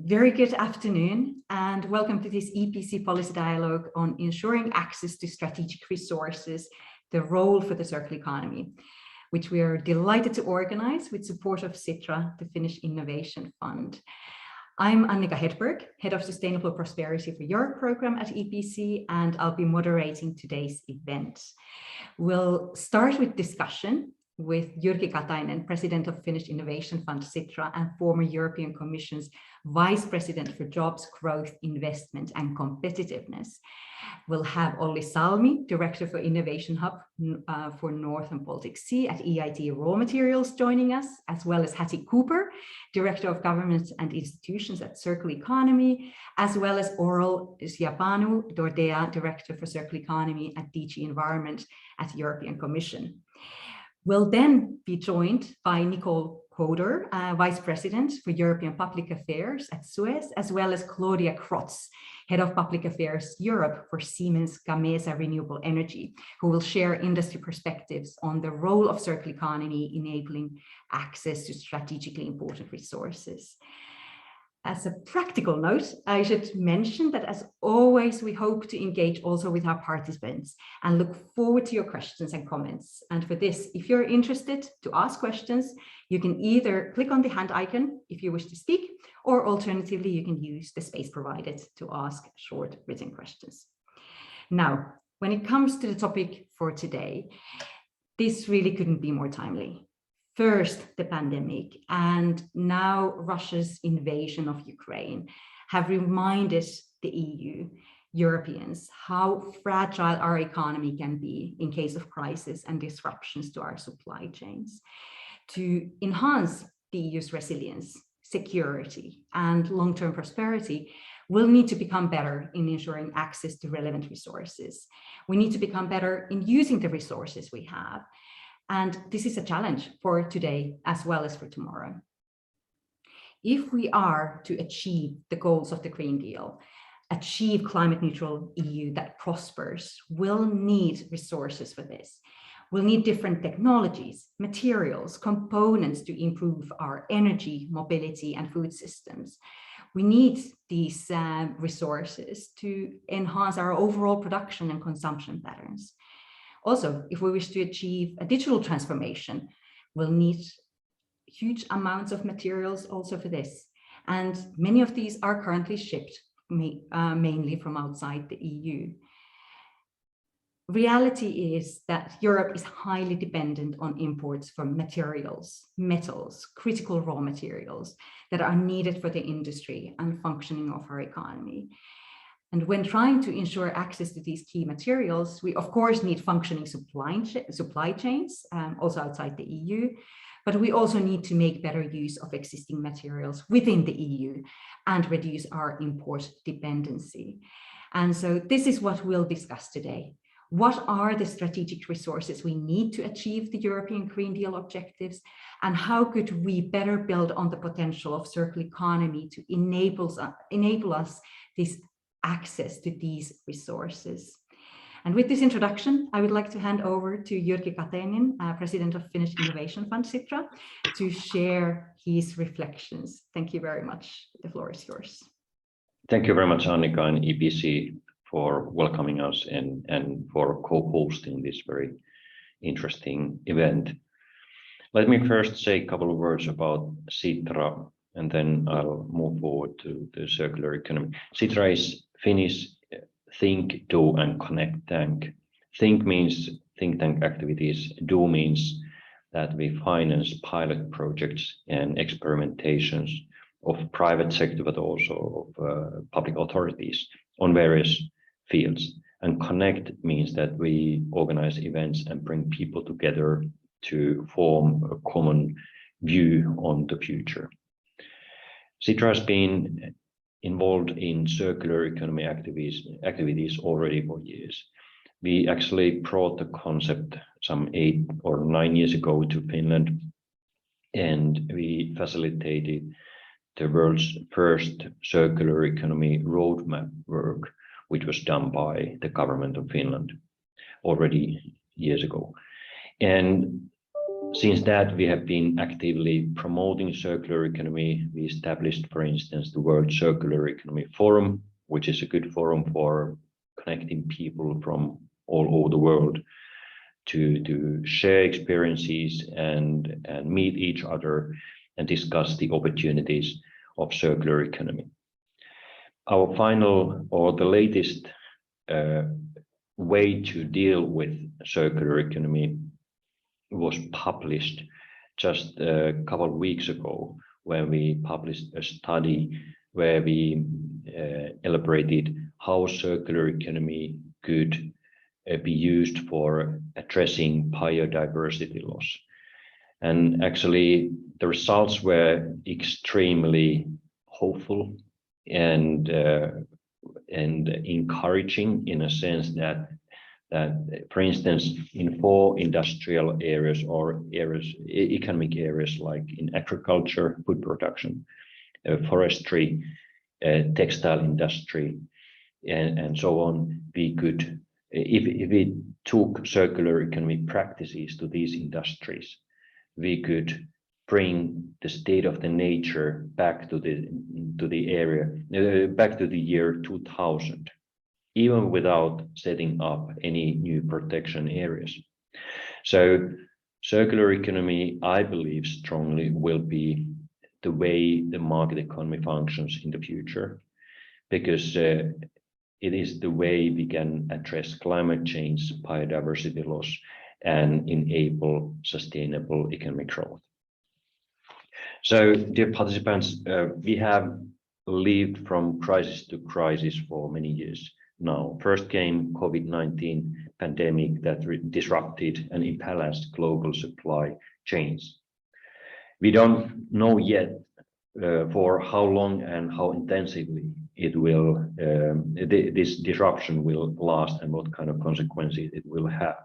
Very good afternoon and welcome to this EPC policy dialogue on ensuring access to strategic resources, the role for the circular economy, which we are delighted to organize with support of Sitra, the Finnish Innovation Fund. I'm Annika Hedberg, Head of Sustainable Prosperity for Europe program at EPC, and I'll be moderating today's event. We'll start with discussion with Jyrki Katainen, President of Finnish Innovation Fund Sitra and former European Commission's Vice President for Jobs, Growth, Investment and Competitiveness. We'll have Olli Salmi, Director for Innovation Hub for North and Baltic Sea at EIT Raw Materials, joining us, as well as Hattie, Director of Governments and Institutions at Circular Economy, as well as Aurel Ciobanu, Dordea, Director for Circular Economy at DG Environment at European Commission. We'll then be joined by Nicole, Couder, Vice President for European Public Affairs at SUEZ, as well as Claudia Grotz, Head of Public Affairs Europe for Siemens Gamesa Renewable Energy, who will share industry perspectives on the role of circular economy enabling access to strategically important resources. As a practical note, I should mention that as always, we hope to engage also with our participants and look forward to your questions and comments. And for this, if you're interested to ask questions, you can either click on the hand icon if you wish to speak, or alternatively, you can use the space provided to ask short written questions. Now, when it comes to the topic for today, this really couldn't be more timely. First, the pandemic, and now Russia's invasion of Ukraine have reminded the EU, Europeans, how fragile our economy can be in case of crisis and disruptions to our supply chains. To enhance the EU's resilience, security, and long-term prosperity, we'll need to become better in ensuring access to relevant resources. We need to become better in using the resources we have. And this is a challenge for today as well as for tomorrow. If we are to achieve the goals of the Green Deal, achieve climate neutral EU that prospers, we'll need resources for this. We'll need different technologies, materials, components to improve our energy, mobility, and food systems. We need these resources to enhance our overall production and consumption patterns. Also, if we wish to achieve a digital transformation, we'll need huge amounts of materials also for this. And many of these are currently shipped mainly from outside the EU. Reality is that Europe is highly dependent on imports from materials, metals, critical raw materials that are needed for the industry and functioning of our economy. And when trying to ensure access to these key materials, we of course need functioning supply chains, also outside the EU, but we also need to make better use of existing materials within the EU and reduce our import dependency. And so this is what we'll discuss today. What are the strategic resources we need to achieve the European Green Deal objectives? And how could we better build on the potential of circular economy to enable us this access to these resources? And with this introduction, I would like to hand over to Jyrki Katainen, President of Finnish Innovation Fund Sitra, to share his reflections. Thank you very much. The floor is yours. Thank you very much, Annika and EPC, for welcoming us and for co-hosting this very interesting event. Let me first say a couple of words about Sitra, and then I'll move forward to the circular economy. Sitra is Finnish Think, Do and Connect Tank. Think means think tank activities. Do means that we finance pilot projects and experimentations of private sector, but also of public authorities on various fields. And Connect means that we organize events and bring people together to form a common view on the future. Sitra has been involved in circular economy activities already for years. We actually brought the concept some 8 or 9 years ago to Finland, and we facilitated the world's first circular economy roadmap work, which was done by the government of Finland already years ago. And Since that, we have been actively promoting circular economy. We established, for instance, the World Circular Economy Forum, which is a good forum for connecting people from all over the world to share experiences and meet each other and discuss the opportunities of circular economy. Our final or the latest way to deal with circular economy was published just a couple of weeks ago, when we published a study where we elaborated how circular economy could be used for addressing biodiversity loss. And actually, the results were extremely hopeful and encouraging, in a sense that, for instance, in 4 industrial areas or economic areas, like in agriculture, food production, forestry, textile industry, and so on, we could, if we took circular economy practices to these industries, we could bring the state of the nature back to the area, back to the year 2000, even without setting up any new protection areas. So circular economy, I believe strongly, will be the way the market economy functions in the future, because it is the way we can address climate change, biodiversity loss, and enable sustainable economic growth. So, dear participants, we have lived from crisis to crisis for many years now. First came COVID-19 pandemic that disrupted and imbalanced global supply chains. We don't know yet for how long and how intensively it will, this disruption will last and what kind of consequences it will have.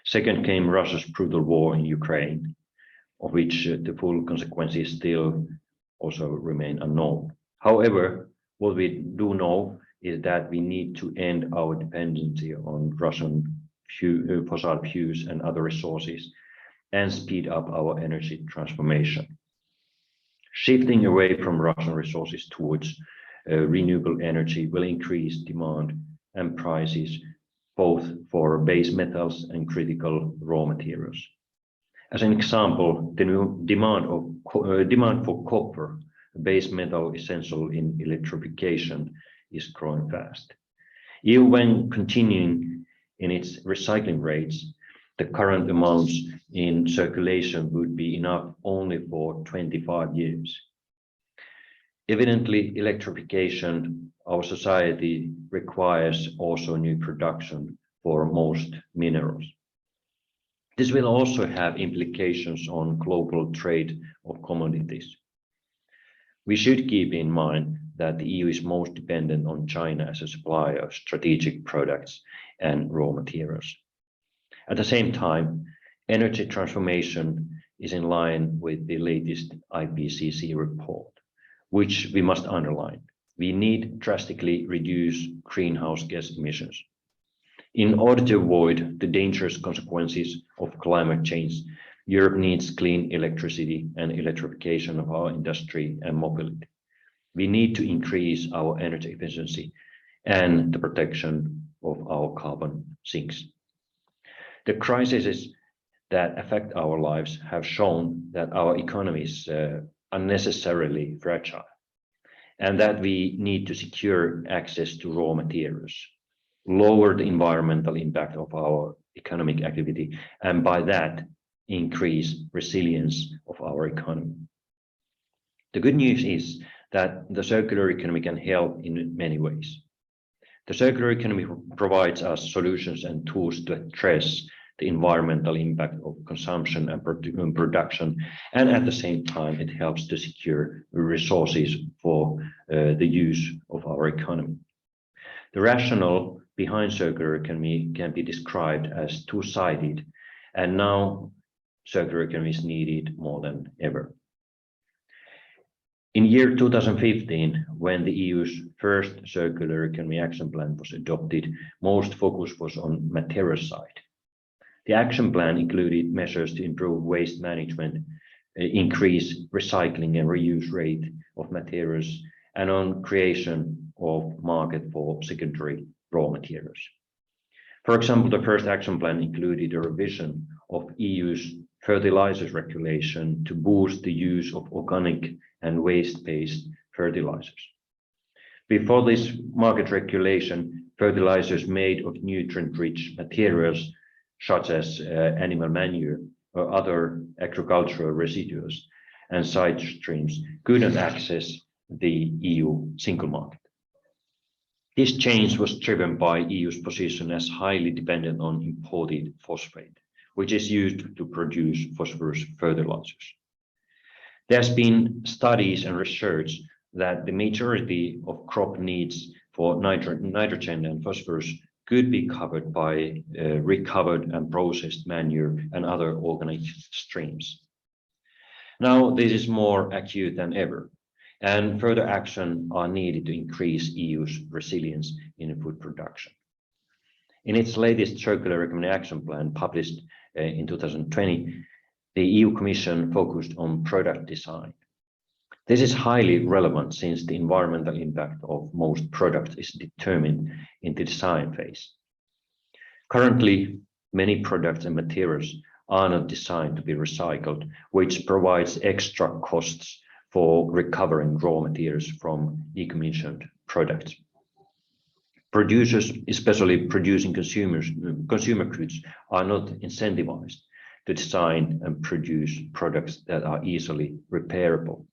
Second came Russia's brutal war in Ukraine, of which the full consequences still also remain unknown. However, what we do know is that we need to end our dependency on Russian fossil fuels and other resources and speed up our energy transformation. Shifting away from Russian resources towards renewable energy will increase demand and prices, both for base metals and critical raw materials. As an example, the new demand for copper, a base metal essential in electrification, is growing fast. Even when continuing in its recycling rates, the current amounts in circulation would be enough only for 25 years. Evidently, electrification, our society, requires also new production for most minerals. This will also have implications on global trade of commodities. We should keep in mind that the EU is most dependent on China as a supplier of strategic products and raw materials. At the same time, energy transformation is in line with the latest IPCC report, which we must underline. We need drastically reduce greenhouse gas emissions. In order to avoid the dangerous consequences of climate change, Europe needs clean electricity and electrification of our industry and mobility. We need to increase our energy efficiency and the protection of our carbon sinks. The crises that affect our lives have shown that our economy is unnecessarily fragile, and that we need to secure access to raw materials, lower the environmental impact of our economic activity, and by that, increase resilience of our economy. The good news is that the circular economy can help in many ways. The circular economy provides us solutions and tools to address the environmental impact of consumption and production, and at the same time, it helps to secure resources for the use of our economy. The rationale behind circular economy can be described as two-sided, and now circular economy is needed more than ever. In year 2015, when the EU's first circular economy action plan was adopted, most focus was on material side. The action plan included measures to improve waste management, increase recycling and reuse rate of materials, and on creation of market for secondary raw materials. For example, the first action plan included a revision of EU's fertilizers regulation to boost the use of organic and waste-based fertilizers. Before this market regulation, fertilizers made of nutrient-rich materials such as animal manure or other agricultural residues and side streams couldn't access the EU single market. This change was driven by EU's position as highly dependent on imported phosphate, which is used to produce phosphorus fertilizers. There has been studies and research that the majority of crop needs for nitrogen and phosphorus could be covered by recovered and processed manure and other organic streams. Now, this is more acute than ever, and further action are needed to increase EU's resilience in food production. In its latest Circularity Action Plan published in 2020, the EU Commission focused on product design. This is highly relevant since the environmental impact of most products is determined in the design phase. Currently, many products and materials are not designed to be recycled, which provides extra costs for recovering raw materials from decommissioned products. Producers, especially producing consumer goods, are not incentivized to design and produce products that are easily repairable.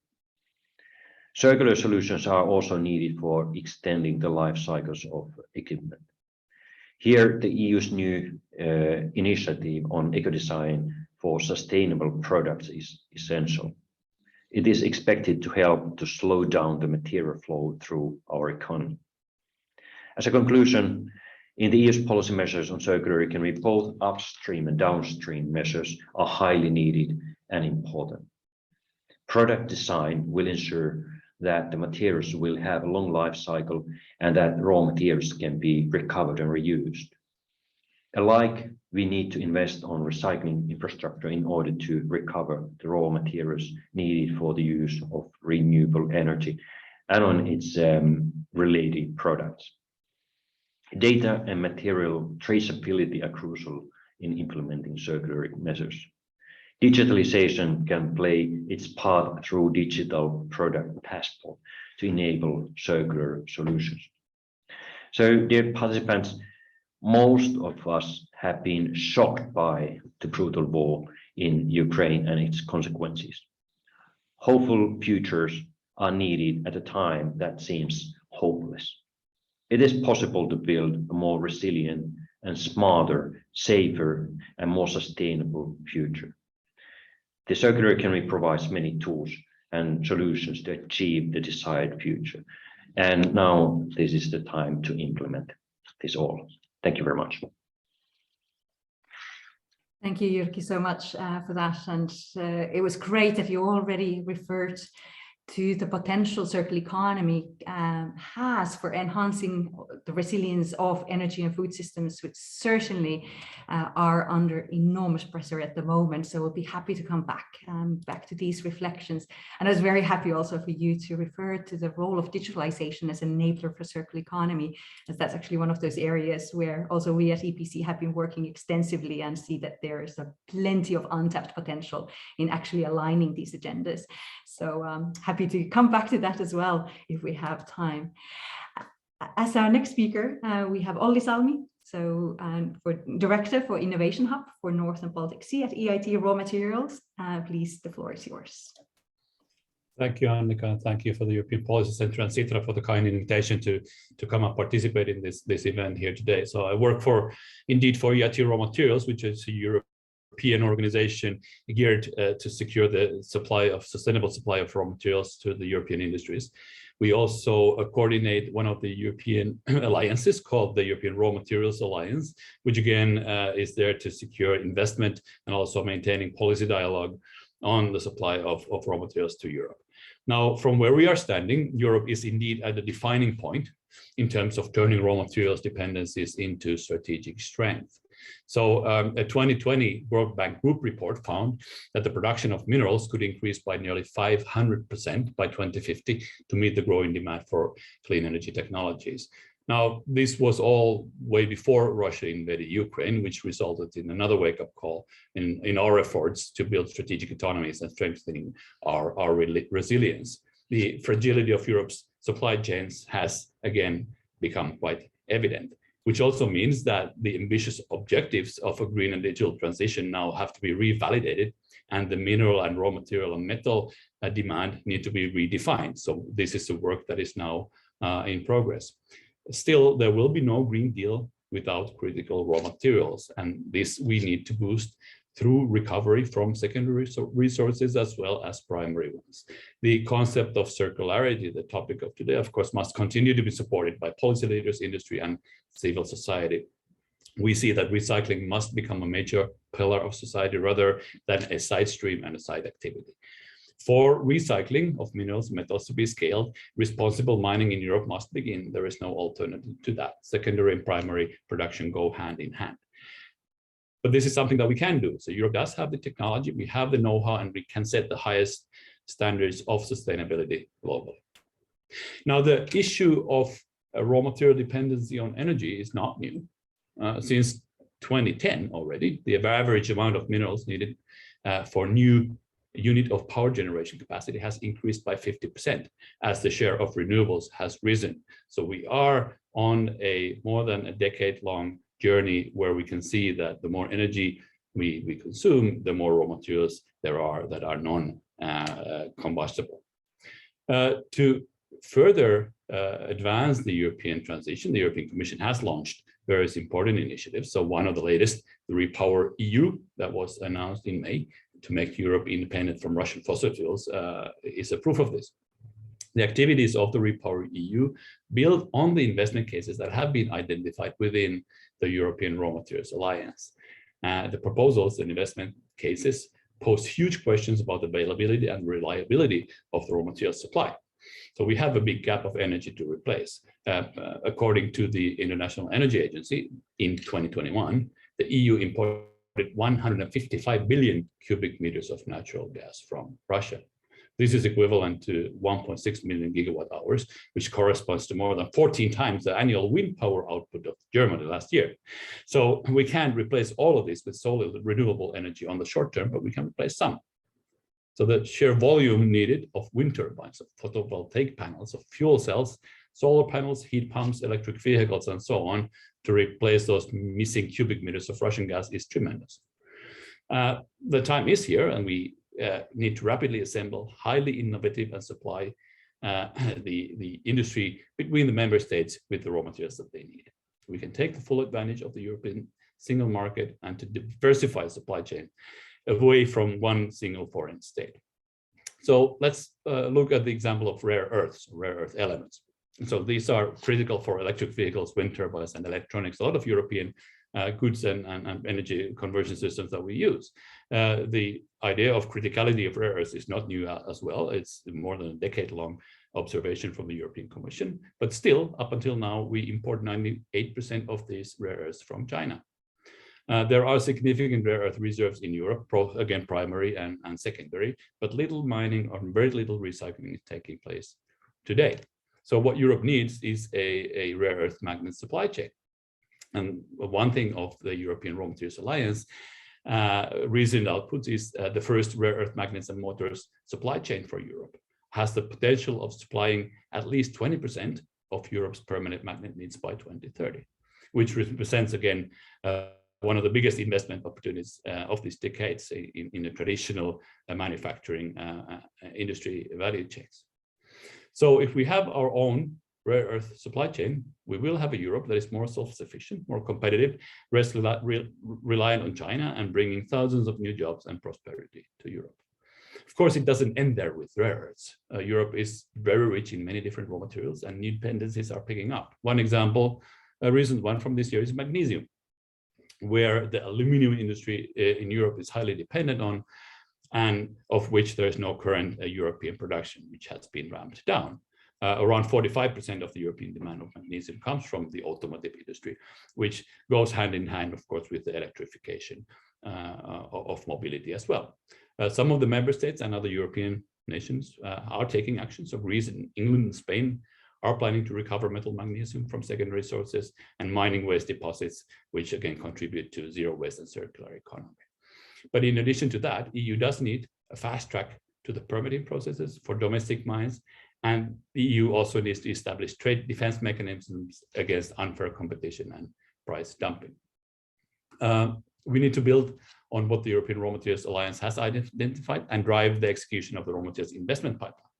Circular solutions are also needed for extending the life cycles of equipment. Here, the EU's new initiative on eco-design for sustainable products is essential. It is expected to help to slow down the material flow through our economy. As a conclusion, in the EU's policy measures on circular economy, both upstream and downstream measures are highly needed and important. Product design will ensure that the materials will have a long life cycle and that raw materials can be recovered and reused. Alike, we need to invest on recycling infrastructure in order to recover the raw materials needed for the use of renewable energy and on its related products. Data and material traceability are crucial in implementing circular measures. Digitalization can play its part through digital product passport to enable circular solutions. So, dear participants, most of us have been shocked by the brutal war in Ukraine and its consequences. Hopeful futures are needed at a time that seems hopeless. It is possible to build a more resilient and smarter, safer, and more sustainable future. The circular economy provides many tools and solutions to achieve the desired future. And now this is the time to implement this all. Thank you very much. Thank you, Jyrki, so much for that. And it was great that you already referred to the potential circular economy has for enhancing the resilience of energy and food systems, which certainly are under enormous pressure at the moment. So we'll be happy to come back to these reflections. And I was very happy also for you to refer to the role of digitalization as an enabler for circular economy, as that's actually one of those areas where also we at EPC have been working extensively and see that there is plenty of untapped potential in actually aligning these agendas. So happy to come back to that as well if we have time. As our next speaker, we have Olli Salmi, so for Director for Innovation Hub for North and Baltic Sea at EIT Raw Materials. Please, the floor is yours. Thank you, Annika, and thank you for the European Policy Center and Sitra for the kind invitation to come and participate in this event here today. So I work for EIT Raw Materials, which is a European organization geared to secure the sustainable supply of raw materials to the European industries. We also coordinate one of the European alliances called the European Raw Materials Alliance, which again is there to secure investment and also maintaining policy dialogue on the supply of raw materials to Europe. Now, from where we are standing, Europe is indeed at a defining point in terms of turning raw materials dependencies into strategic strength. So a 2020 World Bank Group report found that the production of minerals could increase by nearly 500% by 2050 to meet the growing demand for clean energy technologies. Now, this was all way before Russia invaded Ukraine, which resulted in another wake-up call in our efforts to build strategic autonomies and strengthening our resilience. The fragility of Europe's supply chains has again become quite evident, which also means that the ambitious objectives of a green and digital transition now have to be revalidated, and the mineral and raw material and metal demand need to be redefined. So this is the work that is now in progress. Still, there will be no Green Deal without critical raw materials, and this we need to boost through recovery from secondary resources as well as primary ones. The concept of circularity, the topic of today, of course, must continue to be supported by policy leaders, industry, and civil society. We see that recycling must become a major pillar of society rather than a side stream and a side activity. For recycling of minerals and metals to be scaled, responsible mining in Europe must begin. There is no alternative to that. Secondary and primary production go hand in hand. But this is something that we can do. So Europe does have the technology, we have the know-how, and we can set the highest standards of sustainability globally. Now, the issue of raw material dependency on energy is not new. Since 2010 already, the average amount of minerals needed for new unit of power generation capacity has increased by 50% as the share of renewables has risen. So we are on a more than a decade-long journey where we can see that the more energy we consume, the more raw materials there are that are non-combustible. To further advance the European transition, the European Commission has launched various important initiatives. So one of the latest, the Repower EU, that was announced in May to make Europe independent from Russian fossil fuels, is a proof of this. The activities of the Repower EU build on the investment cases that have been identified within the European Raw Materials Alliance. The proposals and investment cases pose huge questions about the availability and reliability of the raw material supply. So we have a big gap of energy to replace. According to the International Energy Agency, in 2021, the EU imported 155 billion cubic meters of natural gas from Russia. This is equivalent to 1.6 million gigawatt hours, which corresponds to more than 14 times the annual wind power output of Germany last year. So we can't replace all of this with solely renewable energy on the short term, but we can replace some. So the sheer volume needed of wind turbines, of photovoltaic panels, of fuel cells, solar panels, heat pumps, electric vehicles, and so on, to replace those missing cubic meters of Russian gas is tremendous. The time is here, and we need to rapidly assemble highly innovative and supply the industry between the member states with the raw materials that they need. We can take the full advantage of the European single market and to diversify the supply chain away from one single foreign state. So let's look at the example of rare earths, rare earth elements. So these are critical for electric vehicles, wind turbines, and electronics, a lot of European goods and energy conversion systems that we use. The idea of criticality of rare earths is not new as well. It's more than a decade-long observation from the European Commission, but still, up until now, we import 98% of these rare earths from China. There are significant rare earth reserves in Europe, again, primary and secondary, but little mining or very little recycling is taking place today. So what Europe needs is a rare earth magnet supply chain. And one thing of the European Raw Materials Alliance recent outputs is the first rare earth magnets and motors supply chain for Europe has the potential of supplying at least 20% of Europe's permanent magnet needs by 2030, which represents, again, one of the biggest investment opportunities of these decades in the traditional manufacturing industry value chains. So if we have our own rare earth supply chain, we will have a Europe that is more self-sufficient, more competitive, less reliant on China, and bringing thousands of new jobs and prosperity to Europe. Of course, it doesn't end there with rare earths. Europe is very rich in many different raw materials, and new dependencies are picking up. One example, a recent one from this year, is magnesium, where the aluminum industry in Europe is highly dependent on, and of which there is no current European production, which has been ramped down. Around 45% of the European demand of magnesium comes from the automotive industry, which goes hand in hand, of course, with the electrification of mobility as well. Some of the member states and other European nations are taking action. So Greece, and England, and Spain are planning to recover metal magnesium from secondary sources and mining waste deposits, which again contribute to zero waste and circular economy. But in addition to that, EU does need a fast track to the permitting processes for domestic mines, and the EU also needs to establish trade defense mechanisms against unfair competition and price dumping. We need to build on what the European Raw Materials Alliance has identified and drive the execution of the raw materials investment pipeline.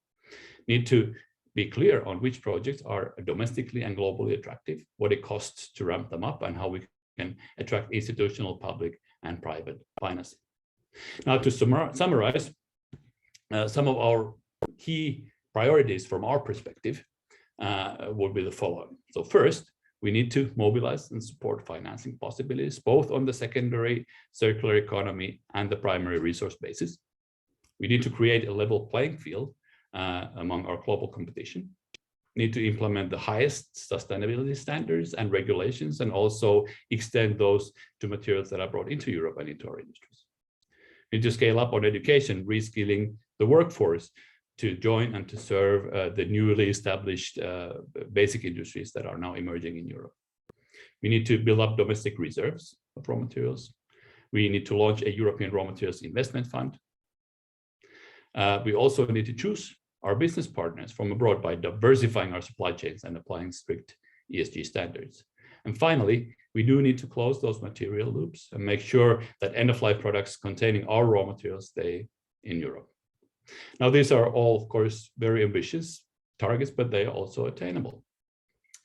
Need to be clear on which projects are domestically and globally attractive, what it costs to ramp them up, and how we can attract institutional, public, and private financing. Now, to summarize some of our key priorities from our perspective will be the following. So first, we need to mobilize and support financing possibilities, both on the secondary circular economy and the primary resource basis. We need to create a level playing field among our global competition. We need to implement the highest sustainability standards and regulations, and also extend those to materials that are brought into Europe and into our industries. We need to scale up on education, reskilling the workforce to join and to serve the newly established basic industries that are now emerging in Europe. We need to build up domestic reserves of raw materials. We need to launch a European Raw Materials Investment Fund. We also need to choose our business partners from abroad by diversifying our supply chains and applying strict ESG standards. And finally, we do need to close those material loops and make sure that end-of-life products containing our raw materials stay in Europe. Now, these are all, of course, very ambitious targets, but they are also attainable.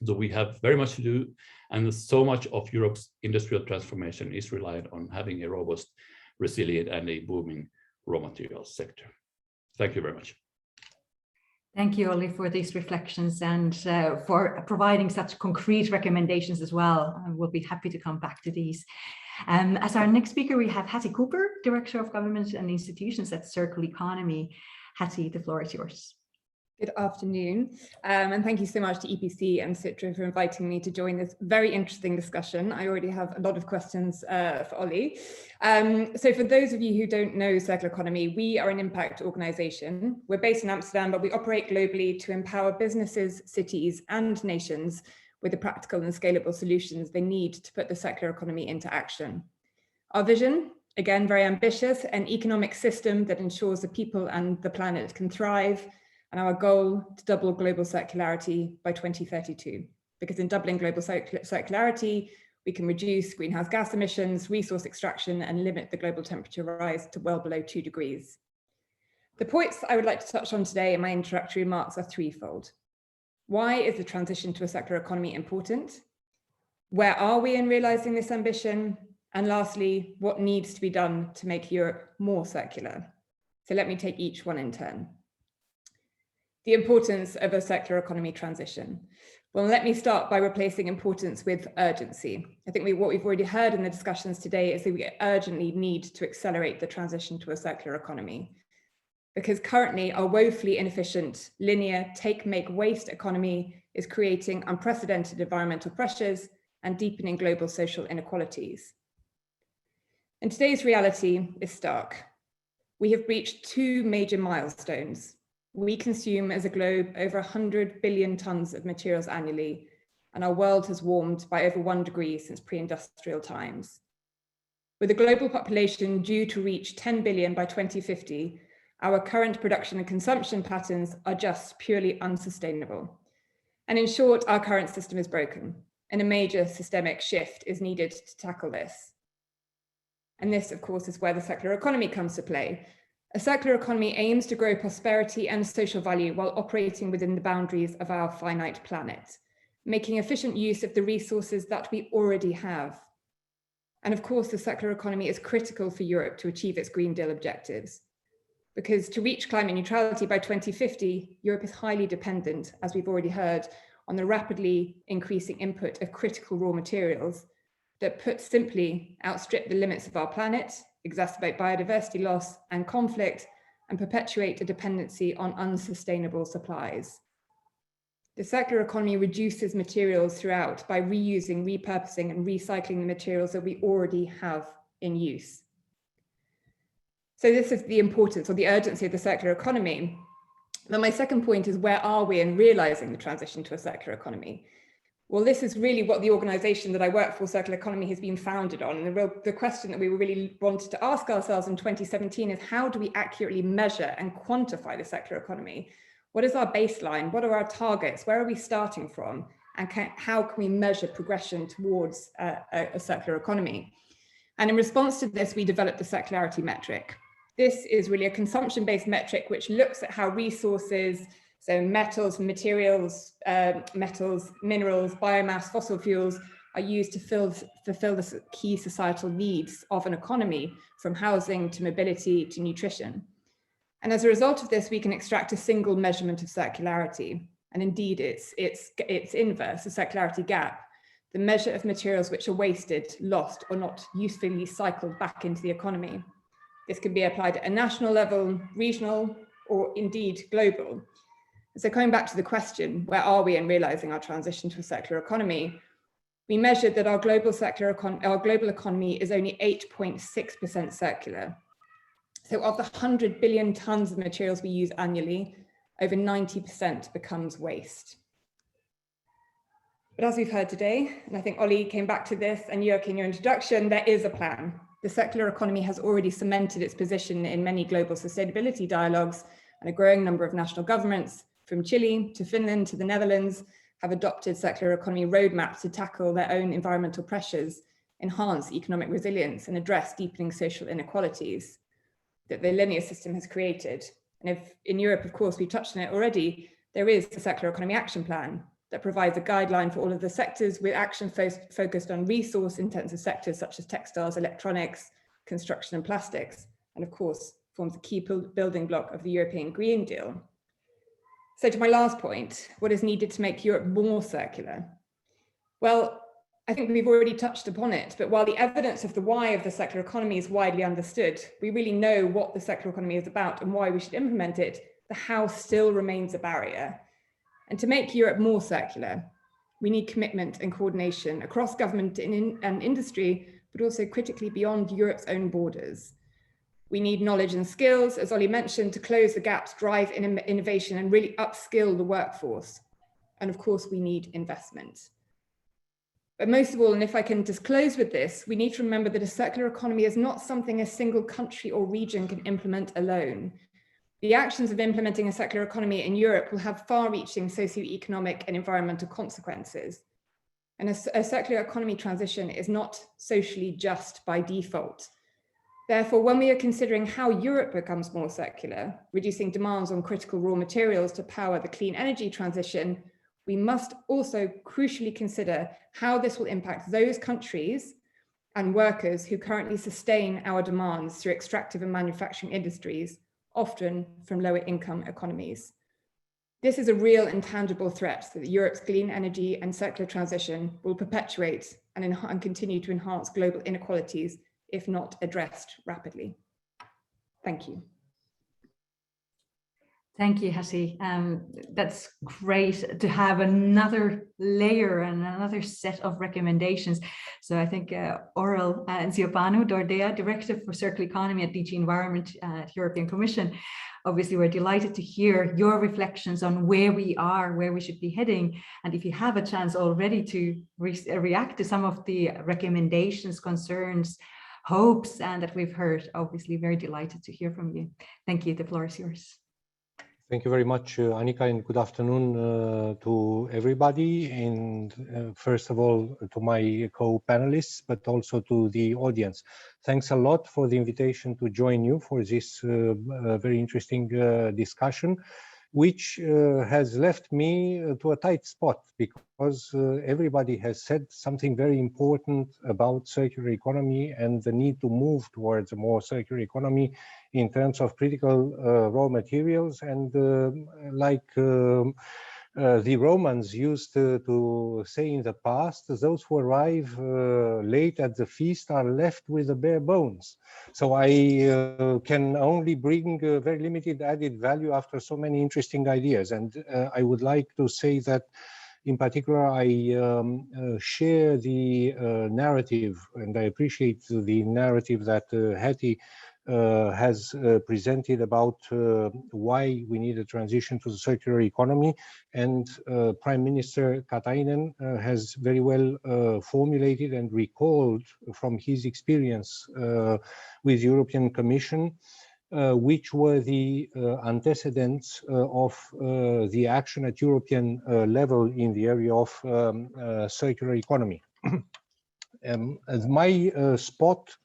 So we have very much to do, and so much of Europe's industrial transformation is reliant on having a robust, resilient, and a booming raw materials sector. Thank you very much. Thank you, Olli, for these reflections and for providing such concrete recommendations as well. We'll be happy to come back to these. As our next speaker, we have Hattie Cooper, Director of Government and Institutions at Circular Economy. Hattie, the floor is yours. Good afternoon, and thank you so much to EPC and Sitra for inviting me to join this very interesting discussion. I already have a lot of questions for Olli. So for those of you who don't know Circular Economy, we are an impact organisation. We're based in Amsterdam, but we operate globally to empower businesses, cities and nations with the practical and scalable solutions they need to put the circular economy into action. Our vision, again, very ambitious, an economic system that ensures the people and the planet can thrive, and our goal to double global circularity by 2032. Because in doubling global circularity, we can reduce greenhouse gas emissions, resource extraction, and limit the global temperature rise to well below 2 degrees. The points I would like to touch on today in my introductory remarks are threefold. Why is the transition to a circular economy important? Where are we in realizing this ambition? And lastly, what needs to be done to make Europe more circular? So let me take each one in turn. The importance of a circular economy transition. Well, let me start by replacing importance with urgency. I think what we've already heard in the discussions today is that we urgently need to accelerate the transition to a circular economy. Because currently our woefully inefficient, linear, take, make, waste economy is creating unprecedented environmental pressures and deepening global social inequalities. And today's reality is stark. We have reached two major milestones. We consume as a globe over 100 billion tons of materials annually, and our world has warmed by over 1 degree since pre-industrial times. With a global population due to reach 10 billion by 2050, our current production and consumption patterns are just purely unsustainable. And in short, our current system is broken, and a major systemic shift is needed to tackle this. And this, of course, is where the circular economy comes to play. A circular economy aims to grow prosperity and social value while operating within the boundaries of our finite planet, making efficient use of the resources that we already have. And of course, the circular economy is critical for Europe to achieve its Green Deal objectives. Because to reach climate neutrality by 2050, Europe is highly dependent, as we've already heard, on the rapidly increasing input of critical raw materials that, put simply, outstrip the limits of our planet, exacerbate biodiversity loss and conflict, and perpetuate a dependency on unsustainable supplies. The circular economy reduces materials throughout by reusing, repurposing, and recycling the materials that we already have in use. So this is the importance or the urgency of the circular economy. Then my second point is, where are we in realizing the transition to a circular economy? Well, this is really what the organization that I work for, Circular Economy, has been founded on. And the question that we really wanted to ask ourselves in 2017 is, how do we accurately measure and quantify the circular economy? What is our baseline? What are our targets? Where are we starting from? And how can we measure progression towards a circular economy? And in response to this, we developed the Circularity Metric. This is really a consumption-based metric which looks at how resources, so metals, materials, minerals, biomass, fossil fuels, are used to fulfill the key societal needs of an economy, from housing to mobility to nutrition. And as a result of this, we can extract a single measurement of circularity. And indeed, it's inverse, the circularity gap, the measure of materials which are wasted, lost, or not usefully cycled back into the economy. This can be applied at a national level, regional, or indeed global. So coming back to the question, where are we in realizing our transition to a circular economy? We measured that our global economy is only 8.6% circular. So of the 100 billion tons of materials we use annually, over 90% becomes waste. But as we've heard today, and I think Olli came back to this, and Jyrki in your introduction, there is a plan. The circular economy has already cemented its position in many global sustainability dialogues, and a growing number of national governments, from Chile to Finland to the Netherlands, have adopted circular economy roadmaps to tackle their own environmental pressures, enhance economic resilience, and address deepening social inequalities that the linear system has created. And if in Europe, of course, we touched on it already, there is the Circular Economy Action Plan that provides a guideline for all of the sectors, with action focused on resource-intensive sectors such as textiles, electronics, construction, and plastics, and of course, forms a key building block of the European Green Deal. So to my last point, what is needed to make Europe more circular? Well, I think we've already touched upon it, but while the evidence of the why of the circular economy is widely understood, we really know what the circular economy is about and why we should implement it, the how still remains a barrier. And to make Europe more circular, we need commitment and coordination across government and industry, but also critically beyond Europe's own borders. We need knowledge and skills, as Olli mentioned, to close the gaps, drive innovation, and really upskill the workforce. And of course, we need investment. But most of all, and if I can just close with this, we need to remember that a circular economy is not something a single country or region can implement alone. The actions of implementing a circular economy in Europe will have far-reaching socioeconomic and environmental consequences. And a circular economy transition is not socially just by default. Therefore, when we are considering how Europe becomes more circular, reducing demands on critical raw materials to power the clean energy transition, we must also crucially consider how this will impact those countries and workers who currently sustain our demands through extractive and manufacturing industries, often from lower income economies. This is a real and tangible threat that Europe's clean energy and circular transition will perpetuate and continue to enhance global inequalities if not addressed rapidly. Thank you. Thank you, Hattie. That's great to have another layer and another set of recommendations. So I think Aurel and Ciobanu, Dordea, Director for Circular Economy at DG Environment at European Commission, obviously we're delighted to hear your reflections on where we are, where we should be heading. And if you have a chance already to react to some of the recommendations, concerns, hopes, and that we've heard, obviously very delighted to hear from you. Thank you. The floor is yours. Thank you very much, Annika, and good afternoon to everybody. And first of all, to my co-panelists, but also to the audience. Thanks a lot for the invitation to join you for this very interesting discussion, which has left me to a tight spot because everybody has said something very important about circular economy and the need to move towards a more circular economy in terms of critical raw materials. And like The Romans used to say in the past, those who arrive late at the feast are left with the bare bones. So I can only bring very limited added value after so many interesting ideas. And I would like to say that in particular, I share the narrative, and I appreciate the narrative that Hattie has presented about why we need a transition to the circular economy. And Prime Minister Katainen has very well formulated and recalled from his experience with the European Commission which were the antecedents of the action at European level in the area of circular economy. My spot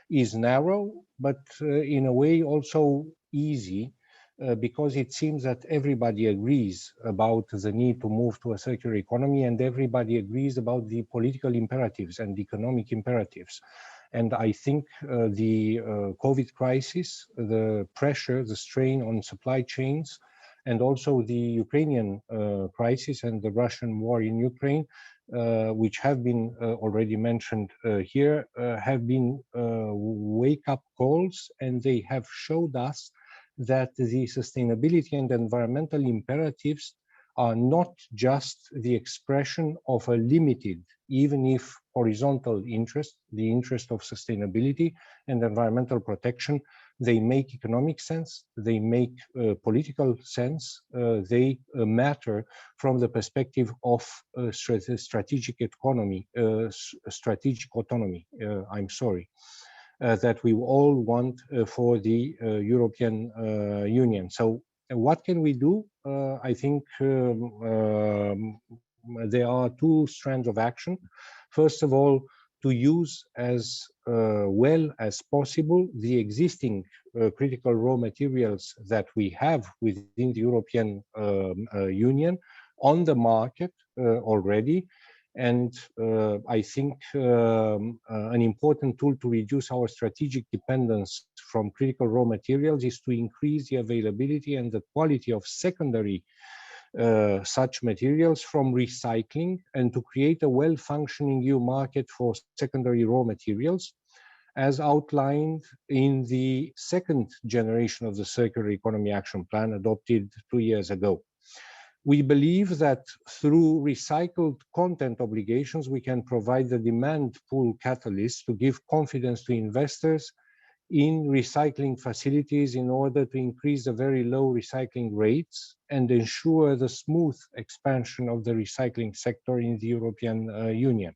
is narrow, but in a way also easy, because it seems that everybody agrees about the need to move to a circular economy, and everybody agrees about the political imperatives and economic imperatives. And I think the COVID crisis, the pressure, the strain on supply chains, and also the Ukrainian crisis and the Russian war in Ukraine, which have been already mentioned here, have been wake-up calls, and they have showed us that the sustainability and environmental imperatives are not just the expression of a limited, even if horizontal interest, the interest of sustainability and environmental protection. They make economic sense, they make political sense, they matter from the perspective of strategic autonomy, that we all want for the European Union. So what can we do? I think there are two strands of action. First of all, to use as well as possible the existing critical raw materials that we have within the European Union on the market already. And I think an important tool to reduce our strategic dependence from critical raw materials is to increase the availability and the quality of secondary such materials from recycling, and to create a well-functioning EU market for secondary raw materials, as outlined in the second generation of the Circular Economy Action Plan adopted 2 years ago. We believe that through recycled content obligations, we can provide the demand pull catalyst to give confidence to investors in recycling facilities in order to increase the very low recycling rates and ensure the smooth expansion of the recycling sector in the European Union.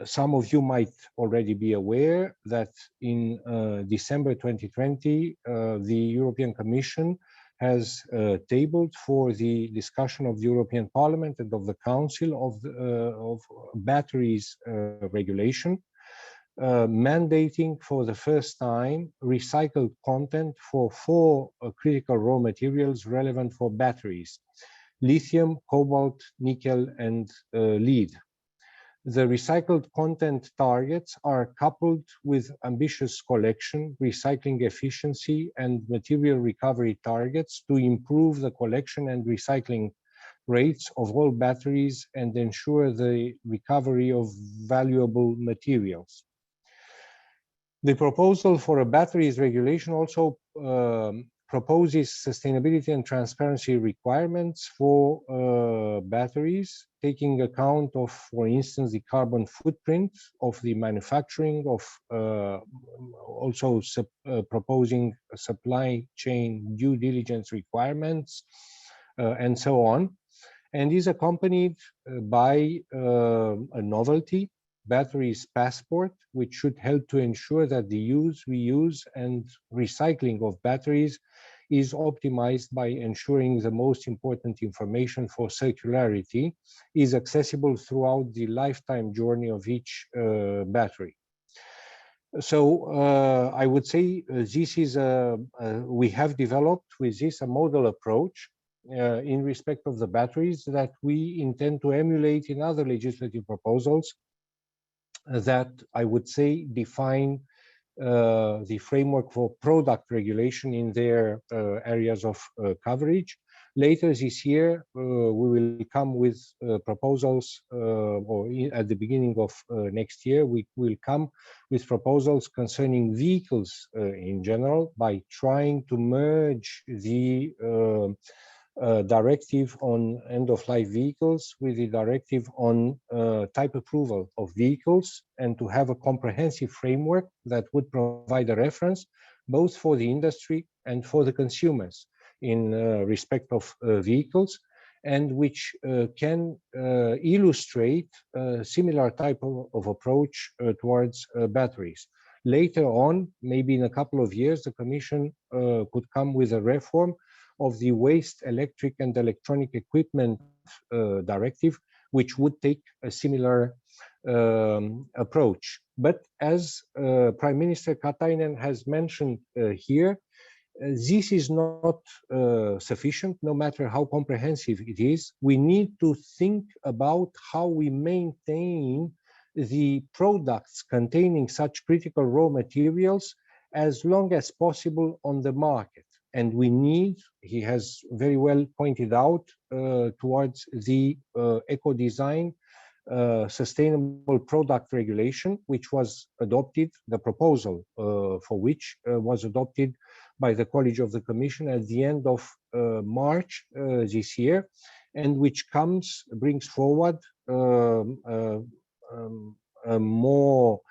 Some of you might already be aware that in December 2020, the European Commission has tabled for the discussion of the European Parliament and of the Council of batteries regulation, mandating for the first time recycled content for 4 critical raw materials relevant for batteries: lithium, cobalt, nickel, and lead. The recycled content targets are coupled with ambitious collection, recycling efficiency, and material recovery targets to improve the collection and recycling rates of all batteries and ensure the recovery of valuable materials. The proposal for a batteries regulation also proposes sustainability and transparency requirements for batteries, taking account of, for instance, the carbon footprint of the manufacturing, of also proposing supply chain due diligence requirements, and so on, and is accompanied by a novelty, batteries passport, which should help to ensure that the use, reuse, and recycling of batteries is optimized by ensuring the most important information for circularity is accessible throughout the lifetime journey of each battery. So I would say this is we have developed with this a model approach in respect of the batteries that we intend to emulate in other legislative proposals that I would say define the framework for product regulation in their areas of coverage. Later this year, we will come with proposals, or at the beginning of next year, we will come with proposals concerning vehicles in general by trying to merge the directive on end-of-life vehicles with the directive on type approval of vehicles, and to have a comprehensive framework that would provide a reference both for the industry and for the consumers in respect of vehicles, and which can illustrate a similar type of approach towards batteries. Later on, maybe in a couple of years, the Commission could come with a reform of the Waste Electric and Electronic Equipment Directive, which would take a similar approach. But as Prime Minister Katainen has mentioned here, this is not sufficient, no matter how comprehensive it is. We need to think about how we maintain the products containing such critical raw materials as long as possible on the market. And we need, he has very well pointed out, towards the eco-design sustainable product regulation, which was adopted, the proposal for which was adopted by the College of the Commission at the end of March this year, and which brings forward a more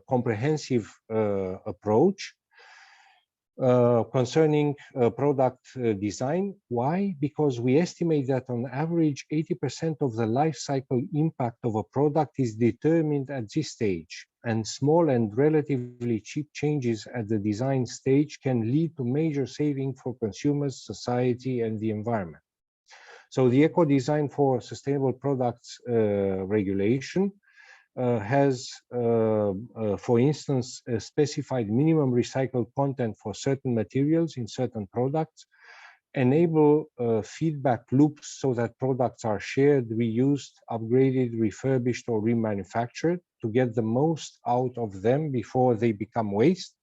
comprehensive approach concerning product design. Why? Because we estimate that on average 80% of the life cycle impact of a product is determined at this stage, and small and relatively cheap changes at the design stage can lead to major saving for consumers, society, and the environment. So the eco-design for sustainable products regulation has, for instance, specified minimum recycled content for certain materials in certain products, enable feedback loops so that products are shared, reused, upgraded, refurbished, or remanufactured to get the most out of them before they become waste,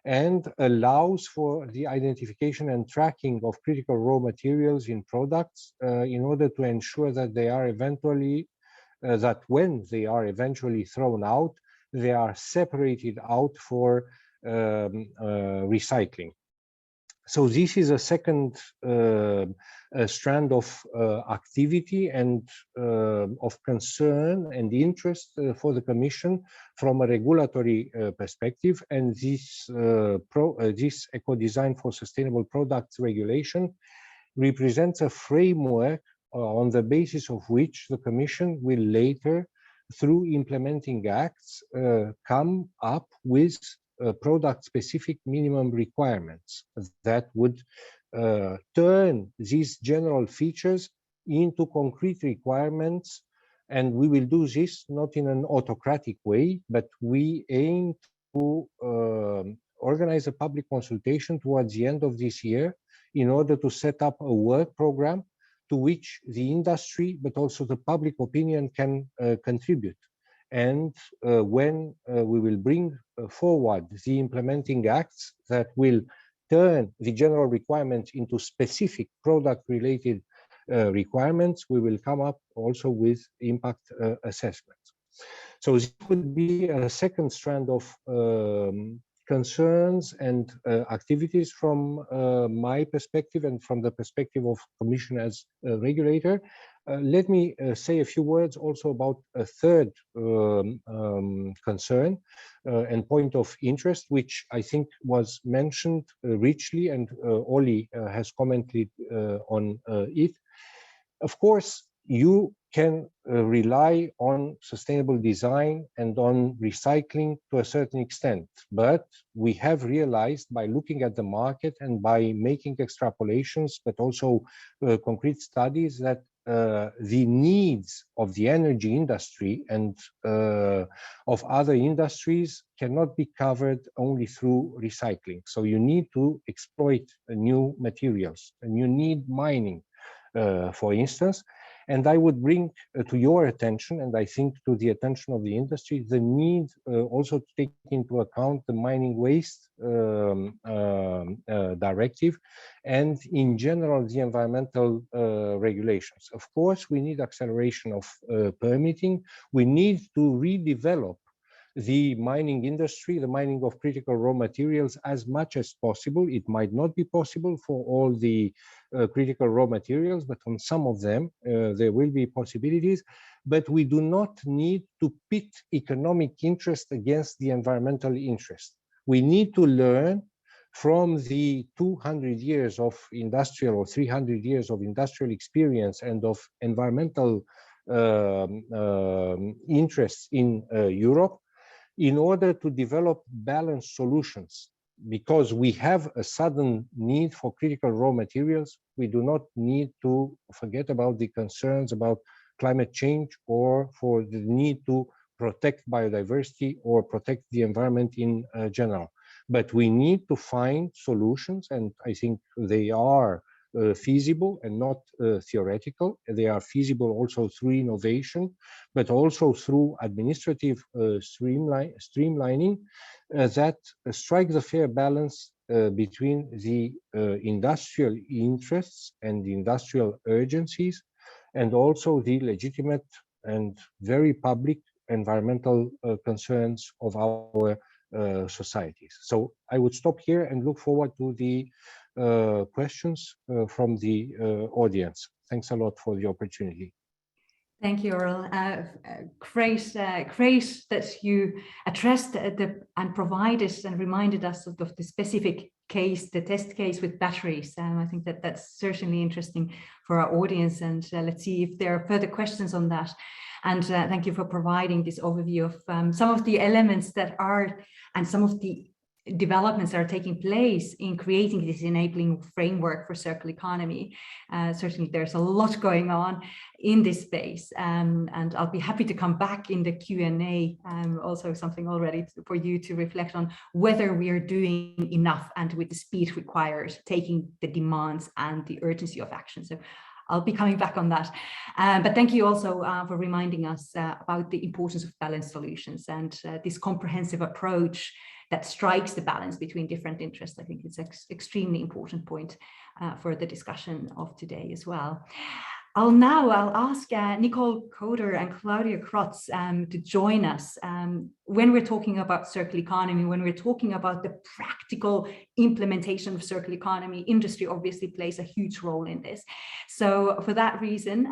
and allows for the identification and tracking of critical raw materials in products in order to ensure that they are that when they are eventually thrown out, they are separated out for recycling. So this is a second strand of activity and of concern and interest for the Commission from a regulatory perspective. And this eco-design for sustainable products regulation represents a framework on the basis of which the Commission will later, through implementing acts, come up with product-specific minimum requirements that would turn these general features into concrete requirements. And we will do this not in an autocratic way, but we aim to organize a public consultation towards the end of this year in order to set up a work program to which the industry, but also the public opinion can contribute. And when we will bring forward the implementing acts that will turn the general requirements into specific product-related requirements, we will come up also with impact assessments. So this would be a second strand of concerns and activities from my perspective and from the perspective of Commission as a regulator. Let me say a few words also about a third concern and point of interest, which I think was mentioned richly, and Olli has commented on it. Of course, you can rely on sustainable design and on recycling to a certain extent, but we have realized by looking at the market and by making extrapolations, but also concrete studies, that the needs of the energy industry and of other industries cannot be covered only through recycling. So you need to exploit new materials, and you need mining, for instance. And I would bring to your attention, and I think to the attention of the industry, the need also to take into account the mining waste directive and in general the environmental regulations. Of course, we need acceleration of permitting. We need to redevelop the mining industry, the mining of critical raw materials as much as possible. It might not be possible for all the critical raw materials, but on some of them there will be possibilities. But we do not need to pit economic interest against the environmental interest. We need to learn from the 200 years of industrial or 300 years of industrial experience and of environmental interests in Europe, in order to develop balanced solutions. Because we have a sudden need for critical raw materials, we do not need to forget about the concerns about climate change or for the need to protect biodiversity or protect the environment in general. But we need to find solutions, and I think they are feasible and not theoretical. They are feasible also through innovation, but also through administrative streamlining that strike the fair balance between the industrial interests and the industrial urgencies, and also the legitimate and very public environmental concerns of our societies. So I would stop here and look forward to the questions from the audience. Thanks a lot for the opportunity. Thank you, Aurel. Great that you addressed and provided and reminded us of the specific case, the test case with batteries. I think that that's certainly interesting for our audience, and let's see if there are further questions on that. And thank you for providing this overview of some of the elements that are, and some of the developments that are taking place in creating this enabling framework for circular economy. Certainly there's a lot going on in this space, and I'll be happy to come back in the Q&A, also something already for you to reflect on whether we are doing enough and with the speed required, taking the demands and the urgency of action. So I'll be coming back on that. But thank you also for reminding us about the importance of balanced solutions and this comprehensive approach that strikes the balance between different interests. I think it's an extremely important point for the discussion of today as well. I'll ask Nicole, Couder and Claudia Grotz to join us when we're talking about circular economy, when we're talking about the practical implementation of circular economy. Industry obviously plays a huge role in this. So for that reason,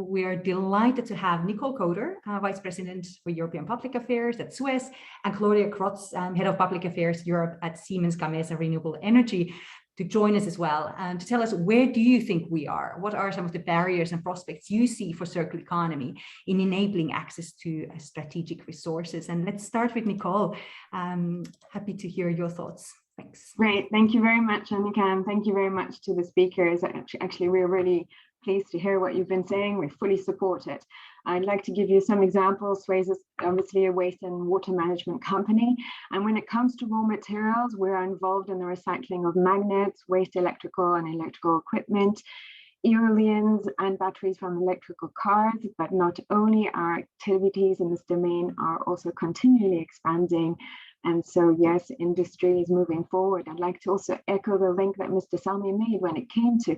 we are delighted to have Nicole Couder, Vice President for European Public Affairs at SUEZ, and Claudia Grotz, Head of Public Affairs Europe at Siemens Gamesa Renewable Energy, to join us as well and to tell us, where do you think we are? What are some of the barriers and prospects you see for circular economy in enabling access to strategic resources? And let's start with Nicole. Happy to hear your thoughts. Thanks. Great. Thank you very much, Annika, and thank you very much to the speakers. Actually, we're really pleased to hear what you've been saying. We fully support it. I'd like to give you some examples. SUEZ is obviously a waste and water management company. And when it comes to raw materials, we're involved in the recycling of magnets, waste electrical and electrical equipment, aeolians and batteries from electrical cars. But not only, our activities in this domain are also continually expanding. And so, yes, industry is moving forward. I'd like to also echo the link that Mr. Salmi made when it came to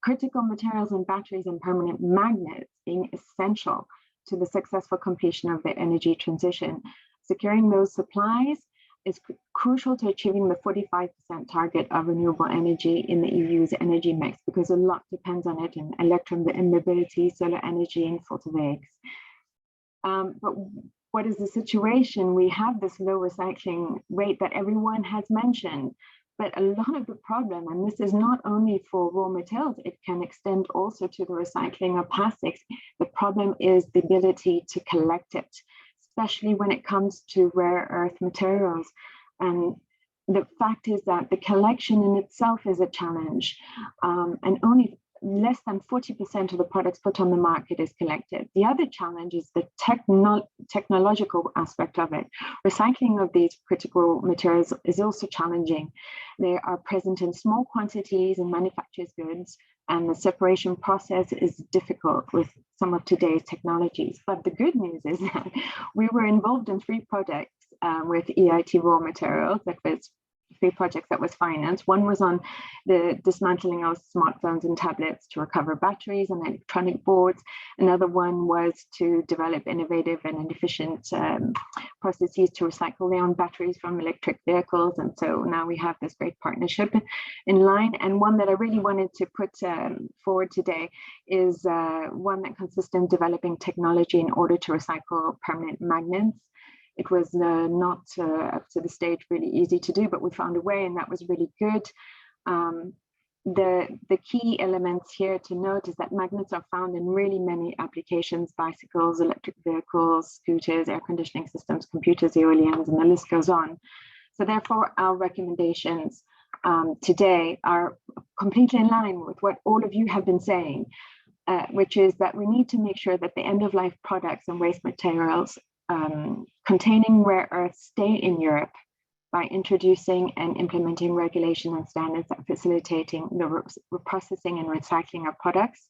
critical materials and batteries and permanent magnets being essential to the successful completion of the energy transition. Securing those supplies is crucial to achieving the 45% target of renewable energy in the EU's energy mix, because a lot depends on it in mobility, solar energy, and photovoltaics. But what is the situation? We have this low recycling rate that everyone has mentioned, but a lot of the problem, and this is not only for raw materials, it can extend also to the recycling of plastics. The problem is the ability to collect it, especially when it comes to rare earth materials. And the fact is that the collection in itself is a challenge, and only less than 40% of the products put on the market is collected. The other challenge is the technological aspect of it. Recycling of these critical materials is also challenging. They are present in small quantities in manufactured goods, and the separation process is difficult with some of today's technologies. But the good news is that we were involved in 3 projects with EIT raw materials. That was 3 projects that was financed. One was on the dismantling of smartphones and tablets to recover batteries and electronic boards. Another one was to develop innovative and efficient processes to recycle their own batteries from electric vehicles. And so now we have this great partnership in line. And one that I really wanted to put forward today is one that consists in developing technology in order to recycle permanent magnets. It was not up to the stage really easy to do, but we found a way, and that was really good. The key elements here to note is that magnets are found in really many applications: bicycles, electric vehicles, scooters, air conditioning systems, computers, aeolians, and the list goes on. So therefore, our recommendations today are completely in line with what all of you have been saying, which is that we need to make sure that the end-of-life products and waste materials containing rare earths stay in Europe by introducing and implementing regulation and standards that facilitating the reprocessing and recycling of products.